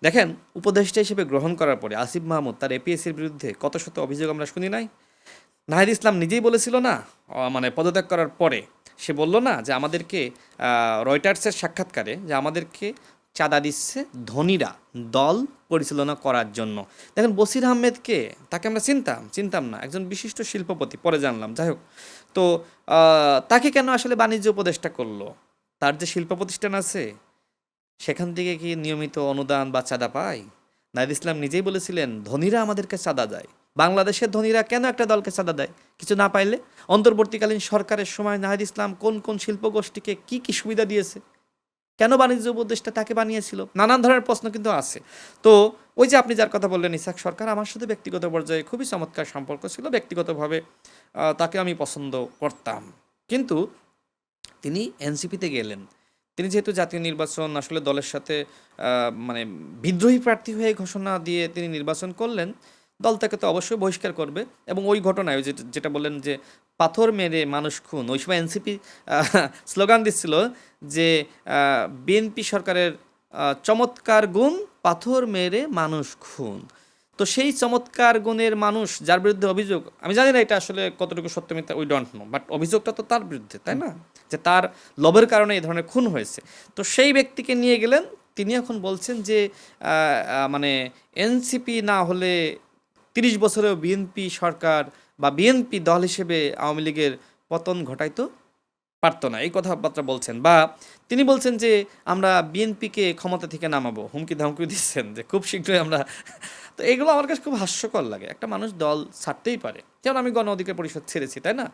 দেখেন উপদেষ্টা হিসেবে গ্রহণ করার পরে আসিফ মাহমুদ তার এপিএসসির বিরুদ্ধে কত শত অভিযোগ আমরা শুনি নাই? নাহিদ ইসলাম নিজেই বলেছিল না, মানে পদত্যাগ করার পরে সে বলল না যে আমাদেরকে রয়টার্সের সাক্ষাৎকারে যে আমাদেরকে চাঁদা দিচ্ছে ধনীরা দল পরিচালনা করার জন্য। দেখেন বসির আহমেদকে, তাকে আমরা চিনতাম না, একজন বিশিষ্ট শিল্পপতি, পরে জানলাম, যাই হোক। তো তাকে কেন আসলে বাণিজ্য উপদেষ্টা করলো? তার যে শিল্প প্রতিষ্ঠান আছে সেখান থেকে কি নিয়মিত অনুদান বা চাঁদা পায়? নাহিদ ইসলাম নিজেই বলেছিলেন ধনীরা আমাদেরকে চাঁদা দেয়। বাংলাদেশের ধনীরা কেন একটা দলকে চাঁদা দেয় কিছু না পাইলে? অন্তর্বর্তীকালীন সরকারের সময় নাহিদ ইসলাম কোন কোন শিল্পগোষ্ঠীকে কি কি সুবিধা দিয়েছে? কেন বাণিজ্য উপদেষ্টা তাকে বানিয়েছিল? নানান ধরনের প্রশ্ন কিন্তু আছে। তো ওই যে আপনি যার কথা বললেন ইসাক সরকার, আমার সাথে ব্যক্তিগত পর্যায়ে খুবই চমৎকার সম্পর্ক ছিল, ব্যক্তিগতভাবে তাকে আমি পছন্দ করতাম। কিন্তু তিনি এনসিপিতে গেলেন, তিনি যেহেতু জাতীয় নির্বাচন আসলে দলের সাথে মানে বিদ্রোহী প্রার্থী হয়ে ঘোষণা দিয়ে তিনি নির্বাচন করলেন, দল তাকে তো অবশ্যই বহিষ্কার করবে। এবং ওই ঘটনায় ওই যেটা বললেন যে পাথর মেরে মানুষ খুন, ওই সময় এনসিপি স্লোগান দিচ্ছিল যে বিএনপি সরকারের চমৎকার গুণ পাথর মেরে মানুষ খুন। তো সেই চমৎকার গুণের মানুষ যার বিরুদ্ধে অভিযোগ, আমি জানি না এটা আসলে কতটুকু সত্য মিথ্যা, উই ডোন্ট নো, বাট অভিযোগটা তো তার বিরুদ্ধে, তাই না? যে তার লোভের কারণে এই ধরনের খুন হয়েছে। তো সেই ব্যক্তিকে নিয়ে গেলেন, তিনি এখন বলছেন যে মানে এনসিপি না হলে ৩০ বছরেও বিএনপি সরকার বা বিএনপি দল হিসেবে আওয়ামী লীগের পতন ঘটাইতো পারতো না, এই কথাবার্তা বলছেন। বা তিনি বলছেন যে আমরা বিএনপিকে ক্ষমতা থেকে নামাবো, হুমকি ধামকি দিচ্ছেন যে খুব শীঘ্রই আমরা। তো এগুলো আমার কাছে খুব হাস্যকর লাগে। একটা মানুষ দল ছাড়তেই পারে, যেমন আমি গণ অধিকার পরিষদ ছেড়েছি, তাই না?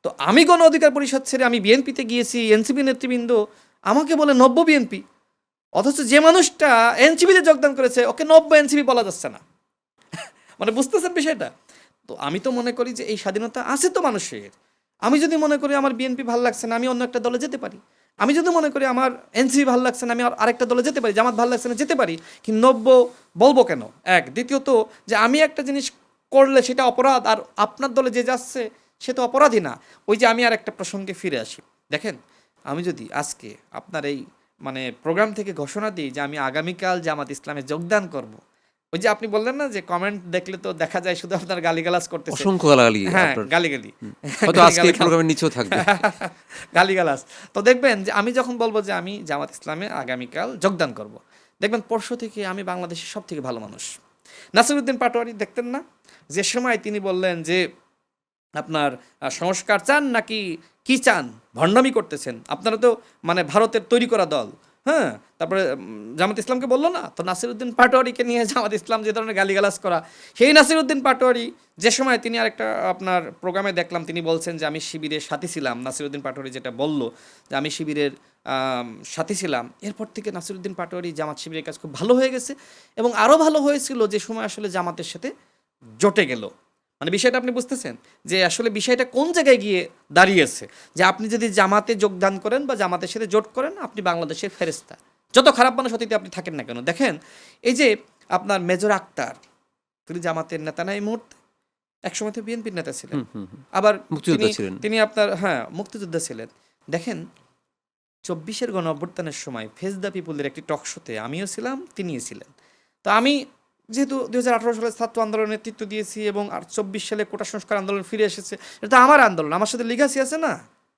তো আমি গণ অধিকার পরিষদ ছেড়ে আমি বিএনপিতে গিয়েছি, এনসিপি নেতৃবৃন্দ আমাকে বলে নব্য বিএনপি। অথচ যে মানুষটা এনসিপিতে যোগদান করেছে ওকে নব্য এনসিপি বলা যাচ্ছে না। মানে বুঝতেছেন বিষয়টা? তো আমি তো মনে করি যে এই স্বাধীনতা আছে তো মানুষের। আমি যদি মনে করি আমার বিএনপি ভালো লাগছে না, আমি অন্য একটা দলে যেতে পারি। আমি যদি মনে করি আমার এনসিপি ভালো লাগছে না, আমি আরেকটা দলে যেতে পারি। জামাত ভালো লাগছে না, যেতে পারি। কিন্তু নব্য বলবো কেন? এক। দ্বিতীয়ত, যে আমি একটা জিনিস করলে সেটা অপরাধ, আর আপনার দলে যে যাচ্ছে সে তো অপরাধী না। ওই যে আমি আর একটা প্রসঙ্গে ফিরে আসি। দেখেন, আমি যদি আজকে আপনার এই মানে প্রোগ্রাম থেকে ঘোষণা দিই যে আমি আগামীকাল জামাত ইসলামে যোগদান করব, ওই যে আপনি বললেন না যে কমেন্ট দেখলে তো দেখা যায় শুধু আপনার গালিগালাজ করতেছে। অসংখ্য গালাগালি হ্যাঁ, আপনার। গালিগালি। হয়তো আজকে এই প্রোগ্রামের নিচেও থাকবে। গালিগালাজ। তো দেখবেন যে আমি যখন বলবো যে আমি জামাত ইসলামে আগামীকাল যোগদান করব, দেখবেন পরশু থেকে আমি বাংলাদেশের সব থেকে ভালো মানুষ। নাসিরউদ্দিন পাটোয়ারি দেখতেন না, যে সময় তিনি বললেন যে আপনার সংস্কার চান নাকি কি চান, ভণ্ডামি করতেছেন আপনারা তো, মানে ভারতের তৈরি করা দল। হ্যাঁ, তারপরে জামাত ইসলামকে বললো না তো, নাসিরউদ্দিন পাটোয়ারিকে নিয়ে জামাত ইসলাম যে ধরনের গালিগালাজ করা, সেই নাসিরউদ্দিন পাটোয়ারি যে সময় তিনি আরেকটা আপনার প্রোগ্রামে দেখলাম তিনি বলছেন যে আমি শিবিরের সাথী ছিলাম। নাসিরউদ্দিন পাটোয়ারি যেটা বলল যে আমি শিবিরের সাথী ছিলাম, এরপর থেকে নাসিরউদ্দিন পাটোয়ারি জামাত শিবিরের কাজ খুব ভালো হয়ে গেছে, এবং আরও ভালো হয়েছিল যে সময় আসলে জামাতের সাথে জোটে গেল। মানে বিষয়টা আপনি বুঝতেছেন যে আসলে বিষয়টা কোন জায়গায় গিয়ে দাঁড়িয়েছে, যে আপনি যদি জামাতে যোগদান করেন বা জামাতের সাথে জোট করেন, আপনি বাংলাদেশের ফেরেস্তা, যত খারাপ মানুষ অতীতে আপনি থাকেন না কেন। দেখেন, এই যে আপনার মেজর আক্তার, তিনি জামাতের নেতা না এই মুহূর্তে, একসময় তো বিএনপির নেতা ছিলেন, আবার মুক্তিযোদ্ধা ছিলেন। তিনি আপনার মুক্তিযোদ্ধা ছিলেন। দেখেন, 24-এর গণ অভ্যুত্থানের সময় ফেস দ্য পিপুলের একটি টক শোতে আমিও ছিলাম, তিনিও ছিলেন। তো আমি যেহেতু 2018 সালে ছাত্র আন্দোলনের নেতৃত্ব দিয়েছি, এবং 24 সালে কোটা সংস্কার আন্দোলন ফিরে এসেছে, এটা তো আমার আন্দোলন, আমার সাথে লিগাসি আছে না,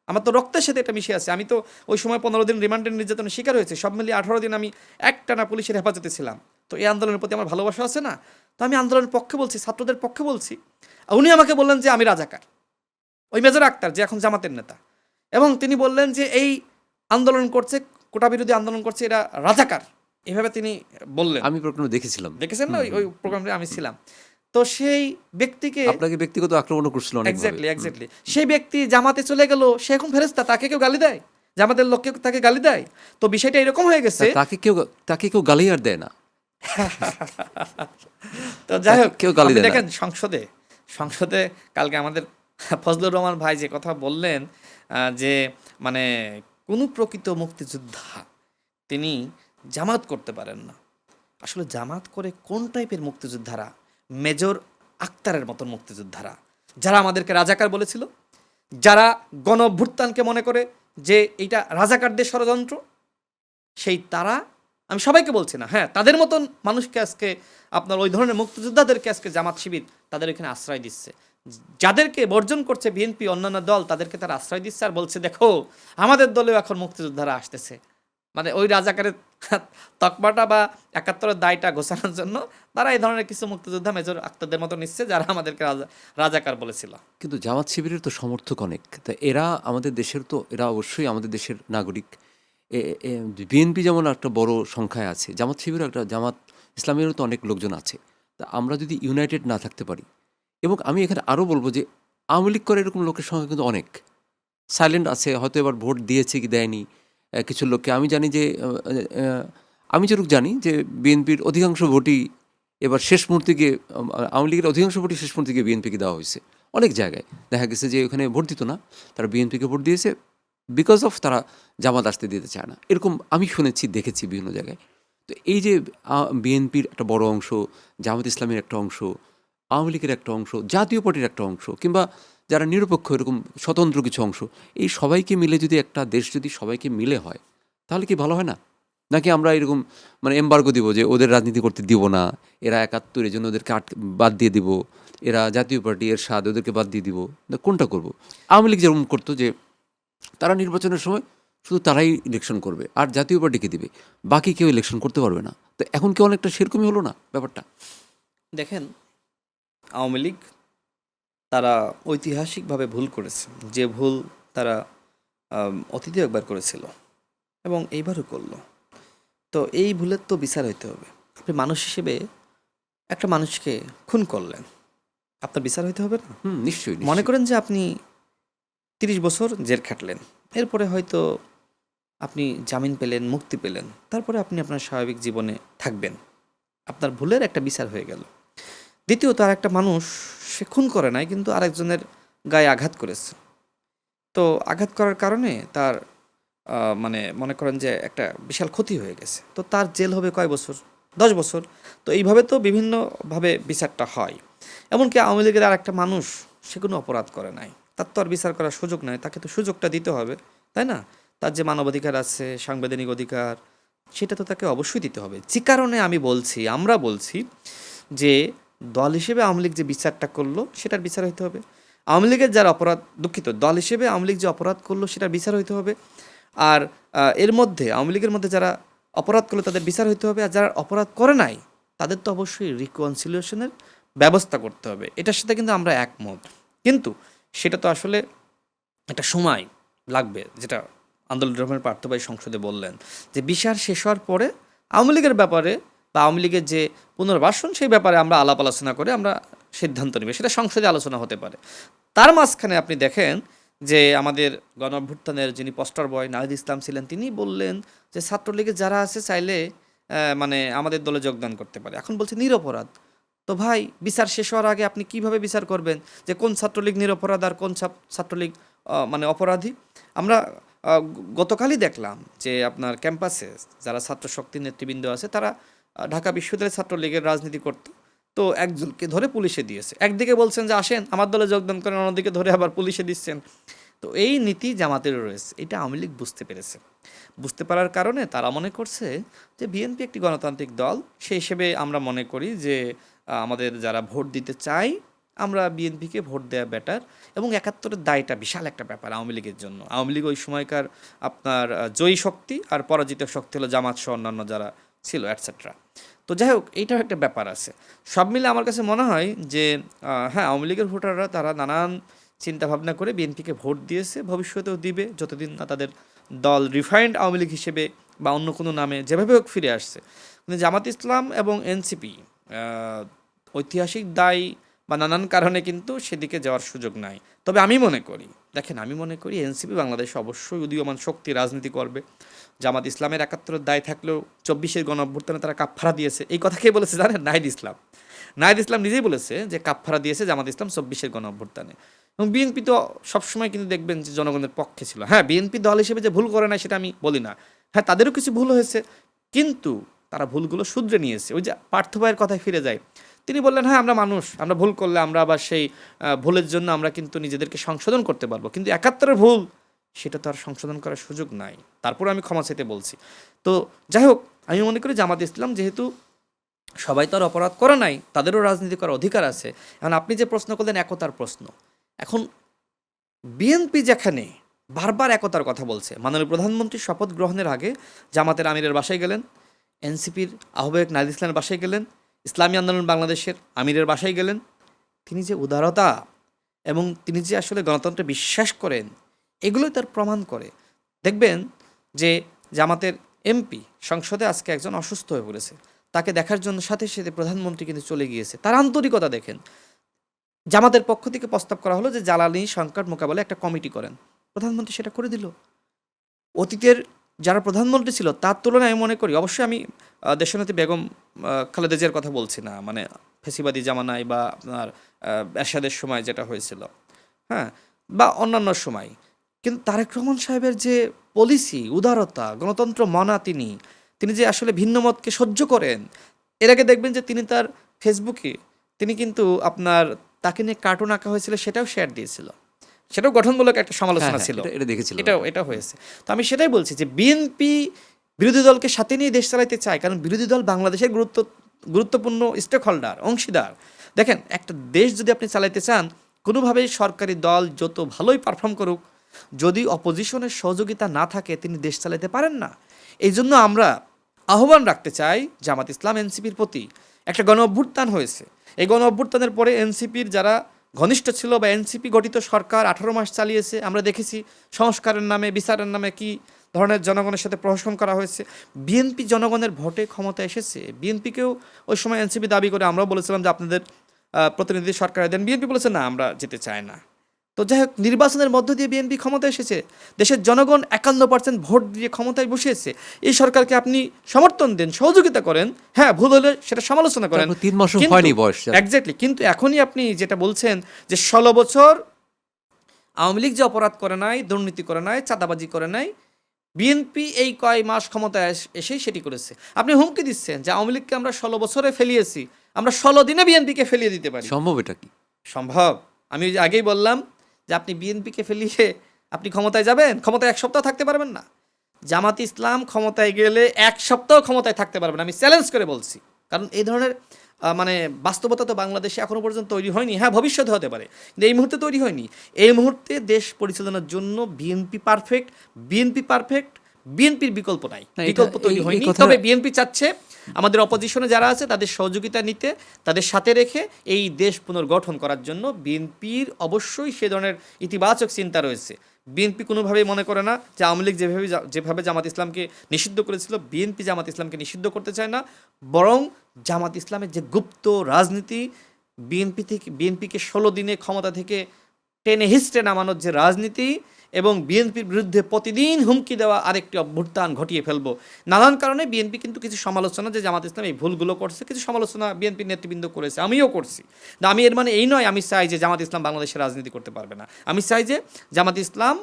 আমার তো রক্তের সাথে এটা মিশে আছে। আমি তো ওই সময় 15 দিন রিমান্ডের নির্যাতনের শিকার হয়েছে, সব মিলিয়ে 18 দিন আমি একটানা পুলিশের হেফাজতে ছিলাম। তো এই আন্দোলনের প্রতি আমার ভালোবাসা আছে না, তো আমি আন্দোলনের পক্ষে বলছি, ছাত্রদের পক্ষে বলছি। উনি আমাকে বললেন যে আমি রাজাকার, ওই মেজর আক্তার যে এখন জামাতের নেতা, এবং তিনি বললেন যে এই আন্দোলন করছে, কোটা বিরোধী আন্দোলন করছে, এরা রাজাকার, এভাবে তিনি বললেন। আমি প্রোগ্রামে দেখেছিলাম। দেখেছেন না, ওই প্রোগ্রামে আমি ছিলাম। তো সেই ব্যক্তিকে আপনাকে ব্যক্তিগত আক্রমণ করছিল অনেকভাবে। এক্স্যাক্টলি সেই ব্যক্তি জামাতে চলে গেল, সে এখন ফেরেস্তা, তাকে কেউ গালি দেয়? জামাতের লোককে তাকে গালি দেয়? তো বিষয়টা এরকম হয়ে গেছে। তাকে কেউ গালি আর দেয় না। তো যাই হোক, কেউ গালি আপনি দেয় না। দেখেন সংসদে কালকে আমাদের ফজলুর রহমান ভাই যে কথা বললেন, যে মানে কোনো প্রকৃত মুক্তিযোদ্ধা তিনি জামাত করতে পারেন না। আসলে জামাত করে কোন টাইপের মুক্তিযোদ্ধারা? মেজর আক্তারের মতন মুক্তিযোদ্ধারা, যারা আমাদেরকে রাজাকার বলেছিল, যারা গণ অভ্যুত্থানকে মনে করে যে এইটা রাজাকারদের ষড়যন্ত্র, সেই তারা, আমি সবাইকে বলছি না, হ্যাঁ, তাদের মতন মানুষকে আজকে আপনার ওই ধরনের মুক্তিযোদ্ধাদেরকে আজকে জামাত শিবির তাদের এখানে আশ্রয় দিচ্ছে। যাদেরকে বর্জন করছে বিএনপি অন্যান্য দল, তাদেরকে তারা আশ্রয় দিচ্ছে আর বলছে দেখো আমাদের দলেও এখন মুক্তিযোদ্ধারা আসতেছে। মানে ওই রাজাকারের তকমাটা বা 71-এর দায়টা ঘোষানোর জন্য তারা এই ধরনের কিছু মুক্তিযোদ্ধা মেজর আক্তারদের মতো নিচ্ছে, যারা আমাদেরকে রাজাকার বলেছিল। কিন্তু জামাত শিবিরের তো সমর্থক অনেক, তা এরা আমাদের দেশের, তো এরা অবশ্যই আমাদের দেশের নাগরিক। বিএনপি যেমন একটা বড় সংখ্যায় আছে, জামাত শিবিরও একটা, জামাত ইসলামেরও তো অনেক লোকজন আছে। তা আমরা যদি ইউনাইটেড না থাকতে পারি, এবং আমি এখানে আরও বলবো যে আওয়ামী লীগ করে এরকম লোকের সংখ্যা কিন্তু অনেক সাইলেন্ট আছে, হয়তো এবার ভোট দিয়েছে কি দেয়নি কিছু লোককে। আমি জানি যে আমি যেটুকু জানি যে বিএনপির অধিকাংশ ভোটই এবার শেষ মুহূর্তে গিয়ে, আওয়ামী লীগের অধিকাংশ ভোটই শেষ মুহূর্তে গিয়ে বিএনপিকে দেওয়া হয়েছে। অনেক জায়গায় দেখা গেছে যে ওখানে ভোট দিত না, তারা বিএনপিকে ভোট দিয়েছে, বিকজ অফ তারা জামাত আসতে দিতে চায় না, এরকম আমি শুনেছি, দেখেছি বিভিন্ন জায়গায়। তো এই যে বিএনপির একটা বড় অংশ, জামাত ইসলামের একটা অংশ, আওয়ামী লীগের একটা অংশ, জাতীয় পার্টির একটা অংশ, কিংবা যারা নিরপেক্ষ এরকম স্বতন্ত্র কিছু অংশ, এই সবাইকে মিলে যদি একটা দেশ যদি সবাইকে মিলে হয়, তাহলে কি ভালো হয় না? নাকি আমরা এরকম মানে এমবার্গো দিব যে ওদের রাজনীতি করতে দিব না, এরা 71 এর জন্য ওদেরকে বাদ দিয়ে দিব, এরা জাতীয় পার্টি এর স্বাদ ওদেরকে বাদ দিয়ে দিব, না কোনটা করব? আওয়ামী লীগ যেরকম করতো যে তারা নির্বাচনের সময় শুধু তারাই ইলেকশন করবে আর জাতীয় পার্টিকে দিবে, বাকি কেউ ইলেকশন করতে পারবে না। তো এখন কি অনেকটা সেরকমই হলো না ব্যাপারটা? দেখেন, আওয়ামী লীগ তারা ঐতিহাসিকভাবে ভুল করেছে, যে ভুল তারা অতীতে একবার করেছিল এবং এইবারও করলো। তো এই ভুলের তো বিচার হইতে হবে। আপনি মানুষ হিসেবে একটা মানুষকে খুন করলেন, আপনার বিচার হইতে হবে না? নিশ্চয়ই। মনে করেন যে আপনি 30 বছর জেল খাটলেন, এরপরে হয়তো আপনি জামিন পেলেন, মুক্তি পেলেন, তারপরে আপনি আপনার স্বাভাবিক জীবনে থাকবেন, আপনার ভুলের একটা বিচার হয়ে গেল। দ্বিতীয়ত আর একটা মানুষ, সে খুন করে নাই কিন্তু আরেকজনের গায়ে আঘাত করেছে। তো আঘাত করার কারণে তার মানে মনে করেন যে একটা বিশাল ক্ষতি হয়ে গেছে, তো তার জেল হবে কয় বছর? 10 বছর। তো এইভাবে তো বিভিন্নভাবে বিচারটা হয়। এমনকি আওয়ামী লীগের আর একটা মানুষ, সে কোনো অপরাধ করে নাই, তার তো আর বিচার করার সুযোগ নাই, তাকে তো সুযোগটা দিতে হবে, তাই না? তার যে মানবাধিকার আছে, সাংবিধানিক অধিকার, সেটা তো তাকে অবশ্যই দিতে হবে। যে কারণে আমি বলছি, আমরা বলছি যে দল হিসেবে আওয়ামী লীগ যে বিচারটা করলো সেটার বিচার হইতে হবে। আওয়ামী লীগের যারা অপরাধ, দুঃখিত, দল হিসেবে আওয়ামী লীগ যে অপরাধ করলো সেটার বিচার হইতে হবে। আর এর মধ্যে আওয়ামী লীগের মধ্যে যারা অপরাধ করলো তাদের বিচার হইতে হবে, আর যারা অপরাধ করে নাই তাদের তো অবশ্যই রিকনসিলিয়েশনের ব্যবস্থা করতে হবে। এটার সাথে কিন্তু আমরা একমত। কিন্তু সেটা তো আসলে একটা সময় লাগবে, যেটা আন্দোলন রহমান পার্থভাই সংসদে বললেন যে বিচার শেষ হওয়ার পরে আওয়ামী লীগের ব্যাপারে বা আওয়ামী লীগের যে পুনর্বাসন সেই ব্যাপারে আমরা আলাপ আলোচনা করে আমরা সিদ্ধান্ত নেবে, সেটা সংসদে আলোচনা হতে পারে। তার মাঝখানে আপনি দেখেন যে আমাদের গণ অভ্যুত্থানের যিনি পোস্টার বয় নাহিদ ইসলাম ছিলেন, তিনি বললেন যে ছাত্রলীগের যারা আছে চাইলে মানে আমাদের দলে যোগদান করতে পারে। এখন বলছে নিরপরাধ। তো ভাই, বিচার শেষ হওয়ার আগে আপনি কিভাবে বিচার করবেন যে কোন ছাত্রলীগ নিরপরাধ আর কোন ছাত্রলীগ মানে অপরাধী? আমরা গতকালই দেখলাম যে আপনার ক্যাম্পাসে যারা ছাত্র শক্তির নেতৃবৃন্দ আছে তারা ঢাকা বিশ্ববিদ্যালয়ের ছাত্রলীগের রাজনীতি করত। তো একজনকে ধরে পুলিশে দিয়েছে। একদিকে বলছেন যে আসেন আমার দলে যোগদান করেন, অন্যদিকে ধরে আবার পুলিশে দিচ্ছেন। তো এই নীতি জামাতেরও রয়েছে, এটা আওয়ামী লীগ বুঝতে পেরেছে। বুঝতে পারার কারণে তারা মনে করছে যে বিএনপি একটি গণতান্ত্রিক দল, সেই হিসেবে আমরা মনে করি যে আমাদের যারা ভোট দিতে চাই আমরা বিএনপিকে ভোট দেওয়া বেটার। এবং ৭১-এর দায়টা বিশাল একটা ব্যাপার আওয়ামী লীগের জন্য। আওয়ামী লীগ ওই সময়কার আপনার জয়ী শক্তি, আর পরাজিত শক্তি হলো জামাত সহ অন্যান্য যারা ছিল অ্যাটসেট্রা। তো যাই হোক, এইটাও একটা ব্যাপার আছে। সব মিলে আমার কাছে মনে হয় যে হ্যাঁ, আওয়ামী লীগের ভোটাররা তারা নানান চিন্তাভাবনা করে বিএনপিকে ভোট দিয়েছে, ভবিষ্যতেও দিবে যতদিন না তাদের দল রিফাইন্ড আওয়ামী লীগ হিসেবে বা অন্য কোনো নামে যেভাবে হোক ফিরে আসছে। কিন্তু জামাত ইসলাম এবং এনসিপি ঐতিহাসিক দায় বা নানান কারণে কিন্তু সেদিকে যাওয়ার সুযোগ নাই। তবে আমি মনে করি, দেখেন, আমি মনে করি এনসিপি বাংলাদেশে অবশ্যই উদীয়মান শক্তি, রাজনীতি করবে। জামাত ইসলামের ৭১-এর দায় থাকলেও ২৪-এর গণ অভ্যুত্থানে তারা কাফফারা দিয়েছে। এই কথা কে বলেছে জানেন? নাহিদ ইসলাম। নাহিদ ইসলাম নিজেই বলেছে যে কাফফারা দিয়েছে জামাত ইসলাম ২৪-এর গণ অভ্যুত্থানে। এবং বিএনপি তো সবসময় কিন্তু দেখবেন যে জনগণের পক্ষে ছিল। হ্যাঁ, বিএনপি দল হিসেবে যে ভুল করে না সেটা আমি বলি না। হ্যাঁ, তাদেরও কিছু ভুল হয়েছে, কিন্তু তারা ভুলগুলো শুধরে নিয়েছে। ওই যে পার্থ ভাইয়ের কথায় ফিরে যায়, তিনি বললেন হ্যাঁ, আমরা মানুষ, আমরা ভুল করলে আমরা আবার সেই ভুলের জন্য আমরা কিন্তু নিজেদেরকে সংশোধন করতে পারবো, কিন্তু ৭১-এর ভুল সেটা তো আর সংশোধন করার সুযোগ নাই। তারপর আমি ক্ষমা চাইতে বলছি। তো যাই হোক, আমি মনে করি জামাত ইসলাম যেহেতু সবাই তো আর অপরাধ করে নাই, তাদেরও রাজনীতি করার অধিকার আছে। এখন আপনি যে প্রশ্ন করলেন একতার প্রশ্ন, এখন বিএনপি যেখানে বারবার একতার কথা বলছে, মাননীয় প্রধানমন্ত্রী শপথ গ্রহণের আগে জামাতের আমিরের বাসায় গেলেন, এনসিপির আহ্বায়ক নাহিদ ইসলামের বাসায় গেলেন, ইসলামী আন্দোলন বাংলাদেশের আমিরের বাসায় গেলেন। তিনি যে উদারতা এবং তিনি যে আসলে গণতন্ত্রে বিশ্বাস করেন, এগুলোই তার প্রমাণ করে। দেখবেন যে জামাতের এমপি সংসদে আজকে একজন অসুস্থ হয়ে পড়েছে, তাকে দেখার জন্য সাথে সাথে প্রধানমন্ত্রী কিন্তু চলে গিয়েছে। তার আন্তরিকতা দেখেন। জামাতের পক্ষ থেকে প্রস্তাব করা হলো যে জ্বালানি সংকট মোকাবেলায় একটা কমিটি করেন, প্রধানমন্ত্রী সেটা করে দিল। অতীতের যারা প্রধানমন্ত্রী ছিল তার তুলনায় আমি মনে করি, অবশ্যই আমি দেশনেত্রী বেগম খালেদা জিয়ার কথা বলছি না, মানে ফেসিবাদী জামানায় বা আপনার এরশাদের সময় যেটা হয়েছিল, হ্যাঁ, বা অন্যান্য সময়। কিন্তু তারেক রহমান সাহেবের যে পলিসি, উদারতা, গণতন্ত্র মনা, তিনি তিনি যে আসলে ভিন্ন মতকে সহ্য করেন। এর আগে দেখবেন যে তিনি তার ফেসবুকে তিনি কিন্তু আপনার তাকে নিয়ে কার্টুন আঁকা হয়েছিল, সেটাও শেয়ার দিয়েছিল, সেটাও গঠনমূলক একটা হ্যাঁ, সমালোচনা হ্যাঁ, ছিল। এটা দেখেছিলাম। এটা হয়েছে। তো আমি সেটাই বলছি যে বিএনপি বিরোধী দলকে সাথে নিয়ে দেশ চালাইতে চায়, কারণ বিরোধী দল বাংলাদেশের গুরুত্বপূর্ণ স্টেক হোল্ডার, অংশীদার। দেখেন, একটা দেশ যদি আপনি চালাইতে চান, কোনোভাবেই সরকারি দল যত ভালোই পারফর্ম করুক, যদি অপোজিশনের সহযোগিতা না থাকে তিনি দেশ চালাতে পারেন না। এই জন্য আমরা আহ্বান রাখতে চাই জামাত ইসলাম এনসিপির প্রতি। একটা গণ অভ্যুত্থান হয়েছে, এই গণ অভ্যুত্থানের পরে এনসিপির যারা ঘনিষ্ঠ ছিল বা এনসিপি গঠিত সরকার ১৮ মাস চালিয়েছে, আমরা দেখেছি সংস্কারের নামে, বিচারের নামে কি ধরনের জনগণের সাথে প্রহসন করা হয়েছে। বিএনপি জনগণের ভোটে ক্ষমতা এসেছে, বিএনপিকেও ওই সময় এনসিপি দাবি করে আমরাও বলেছিলাম যে আপনাদের প্রতিনিধি সরকারে দেন, বিএনপি বলেছে না, আমরা যেতে চাই না। তো যাই হোক, নির্বাচনের মধ্য দিয়ে বিএনপি ক্ষমতায় এসেছে, দেশের জনগণ 51% ভোট দিয়ে ক্ষমতায় বসিয়েছে। এই সরকারকে আপনি সমর্থন দেন, সহযোগিতা করেন, হ্যাঁ ভুল হলে সেটা সমালোচনা করেন, তারপর 3 মাসও হয়নি বয়স। এক্স্যাক্টলি। কিন্তু এখনই আপনি যেটা বলছেন যে 16 বছর আওয়ামী লীগ যে অপরাধ করে নাই, দুর্নীতি করে নাই, চাঁদাবাজি করে নাই, বিএনপি এই কয় মাস ক্ষমতায় এসেই সেটি করেছে। আপনি হুমকি দিচ্ছেন যে আওয়ামী লীগকে আমরা 16 বছরে ফেলিয়েছি, আমরা 16 দিনে বিএনপিকে ফেলিয়ে দিতে পারি। সম্ভব এটা কি? সম্ভব। আমি ওই যে আগেই বললাম যে আপনি বিএনপিকে ফেলিয়ে আপনি ক্ষমতায় যাবেন, ক্ষমতায় 1 সপ্তাহ থাকতে পারবেন না। জামাত ইসলাম ক্ষমতায় গেলে 1 সপ্তাহ ক্ষমতায় থাকতে পারবেন, আমি চ্যালেঞ্জ করে বলছি। কারণ এই ধরনের মানে বাস্তবতা তো বাংলাদেশে এখনো পর্যন্ত তৈরি হয়নি। হ্যাঁ, ভবিষ্যতে হতে পারে, কিন্তু এই মুহূর্তে তৈরি হয়নি। এই মুহূর্তে দেশ পরিচালনার জন্য বিএনপি পারফেক্ট, বিএনপির বিকল্প নাই, না, বিকল্প তৈরি এই হয়নি। কথাটা- তবে বিএনপি চাচ্ছে আমাদের অপোজিশনে যারা আছে তাদের সহযোগিতা নিতে, তাদের সাথে রেখে এই দেশ পুনর্গঠন করার জন্য বিএনপির অবশ্যই সে ধরনের ইতিবাচক চিন্তা রয়েছে। বিএনপি কোনোভাবেই মনে করে না যে আওয়ামী লীগ যেভাবে জামাত ইসলামকে নিষিদ্ধ করেছিল, বিএনপি জামাত ইসলামকে নিষিদ্ধ করতে চায় না। বরং জামাত ইসলামের যে গুপ্ত রাজনীতি, বিএনপিকে 16 দিনে ক্ষমতা থেকে টেনে হিস্ট্রে নামানোর যে রাজনীতি, এবং বিএনপির বিরুদ্ধে প্রতিদিন হুমকি দেওয়া আরেকটি অভ্যুত্থান ঘটিয়ে ফেলবো। নানান কারণে বিএনপি কিন্তু কিছু সমালোচনা, যে জামাত ইসলাম এই ভুলগুলো করছে, কিছু সমালোচনা বিএনপির নেতৃবৃন্দ করেছে, আমিও করছি। আমি এর মানে এই নয় আমি চাই যে জামাত ইসলাম বাংলাদেশে রাজনীতি করতে পারবে না। আমি চাই যে জামাত ইসলাম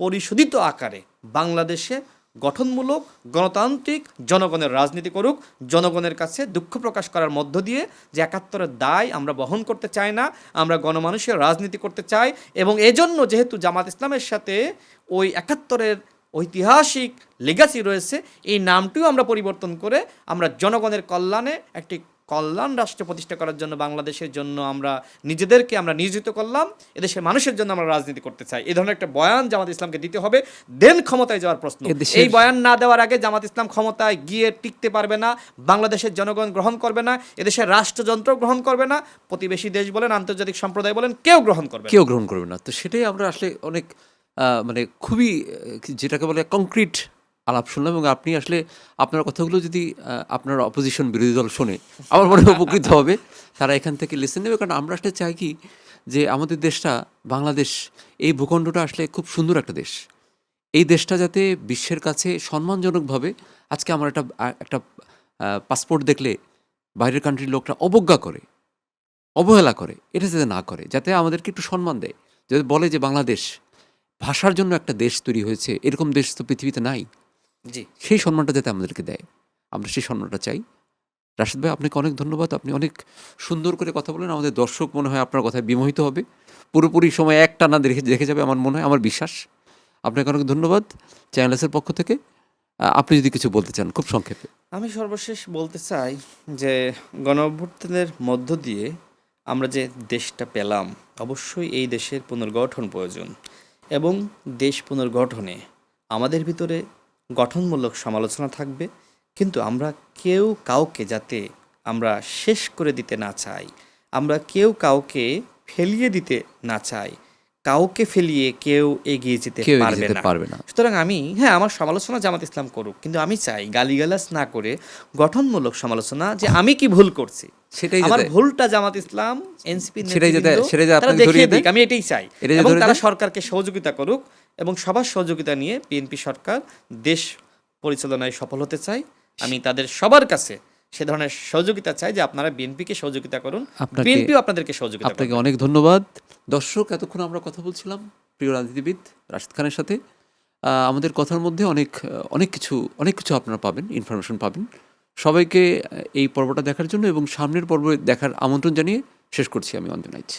পরিশোধিত আকারে বাংলাদেশে গঠনমূলক গণতান্ত্রিক জনগণের রাজনীতি করুক, জনগণের কাছে দুঃখ প্রকাশ করার মধ্য দিয়ে যে 71-এর দায় আমরা বহন করতে চাই না, আমরা গণমানুষের রাজনীতি করতে চাই। এবং এজন্য যেহেতু জামাত ইসলামের সাথে ওই 71-এর ঐতিহাসিক লেগাসি রয়েছে, এই নামটিও আমরা পরিবর্তন করে আমরা জনগণের কল্যাণে একটি কল্যাণ রাষ্ট্র প্রতিষ্ঠা করার জন্য, বাংলাদেশের জন্য আমরা নিজেদেরকে আমরা নিয়োজিত করলাম, এদেশের মানুষের জন্য আমরা রাজনীতি করতে চাই। এই ধরনের একটা বয়ান জামাত ইসলামকে দিতে হবে, দেন ক্ষমতায় যাওয়ার প্রশ্ন। এই বয়ান না দেওয়ার আগে জামাত ইসলাম ক্ষমতায় গিয়ে টিকতে পারবে না, বাংলাদেশের জনগণ গ্রহণ করবে না, এদেশের রাষ্ট্রযন্ত্র গ্রহণ করবে না, প্রতিবেশী দেশ বলেন, আন্তর্জাতিক সম্প্রদায় বলেন, কেউ গ্রহণ করবে না। তো সেটাই আমরা আসলে অনেক মানে খুবই যেটাকে বলে কংক্রিট আলাপ শুনলাম। এবং আপনি আসলে আপনার কথাগুলো যদি আপনার অপোজিশন বিরোধী দল শোনে, আমার মনে হয় উপকৃত হবে, তারা এখান থেকে লিসেন নেবে। কারণ আমরা আসলে চাই কি যে আমাদের দেশটা, বাংলাদেশ, এই ভূখণ্ডটা আসলে খুব সুন্দর একটা দেশ। এই দেশটা যাতে বিশ্বের কাছে সম্মানজনকভাবে, আজকে আমার একটা পাসপোর্ট দেখলে বাইরের কান্ট্রির লোকরা অবজ্ঞা করে, অবহেলা করে, এটা যাতে না করে, যাতে আমাদেরকে একটু সম্মান দেয়, যাতে বলে যে বাংলাদেশ ভাষার জন্য একটা দেশ তৈরি হয়েছে, এরকম দেশ তো পৃথিবীতে নাই। জি, সেই সম্মানটা যাতে আমাদেরকে দেয়, আমরা সেই সম্মানটা চাই। রাশেদ ভাই, আপনাকে অনেক ধন্যবাদ। আপনি অনেক সুন্দর করে কথা বলেন। আমাদের দর্শক মনে হয় আপনার কথায় বিমোহিত হবে, পুরোপুরি সময় একটানা দেখে যাবে আমার মনে হয়, আমার বিশ্বাস। আপনাকে অনেক ধন্যবাদ চ্যানেলসের পক্ষ থেকে। আপনি যদি কিছু বলতে চান খুব সংক্ষেপে। আমি সর্বশেষ বলতে চাই যে গণ অভ্যুত্থানের মধ্য দিয়ে আমরা যে দেশটা পেলাম, অবশ্যই এই দেশের পুনর্গঠন প্রয়োজন। এবং দেশ পুনর্গঠনে আমাদের ভিতরে গঠনমূলক সমালোচনা থাকবে, কিন্তু আমরা কেউ কাউকে যাতে আমরা শেষ করে দিতে না চাই, আমরা কেউ কাউকে ফেলিয়ে দিতে না চাই, কাউকে ফেলিয়ে কেউ এগিয়ে যেতে পারবে না। সুতরাং আমার সমালোচনা জামাত ইসলাম করুক, কিন্তু আমি চাই গালিগালাজ না করে গঠনমূলক সমালোচনা, যে আমি কি ভুল করছি, আমার ভুলটা জামাত ইসলাম, এনসিপি তারা দেখিয়ে দিক, আমি এটাই চাই। এবং তারা সরকারকে সহযোগিতা করুক, এবং সবার সহযোগিতা নিয়ে বিএনপি সরকার দেশ পরিচালনায় সফল হতে চাই। আমি তাদের সবার কাছে সে ধরনের সহযোগিতা চাই যে আপনারা বিএনপিকে সহযোগিতা করুন, বিএনপিও আপনাদেরকে সহযোগিতা করবে। আপনাকে অনেক ধন্যবাদ। দর্শক, এতক্ষণ আমরা কথা বলছিলাম প্রিয় রাজনীতিবিদ রাশেদ খানের সাথে। আমাদের কথার মধ্যে অনেক কিছু আপনারা পাবেন, ইনফরমেশন পাবেন। সবাইকে এই পর্বটা দেখার জন্য এবং সামনের পর্ব দেখার আমন্ত্রণ জানিয়ে শেষ করছি আমি অঞ্জন আইচ।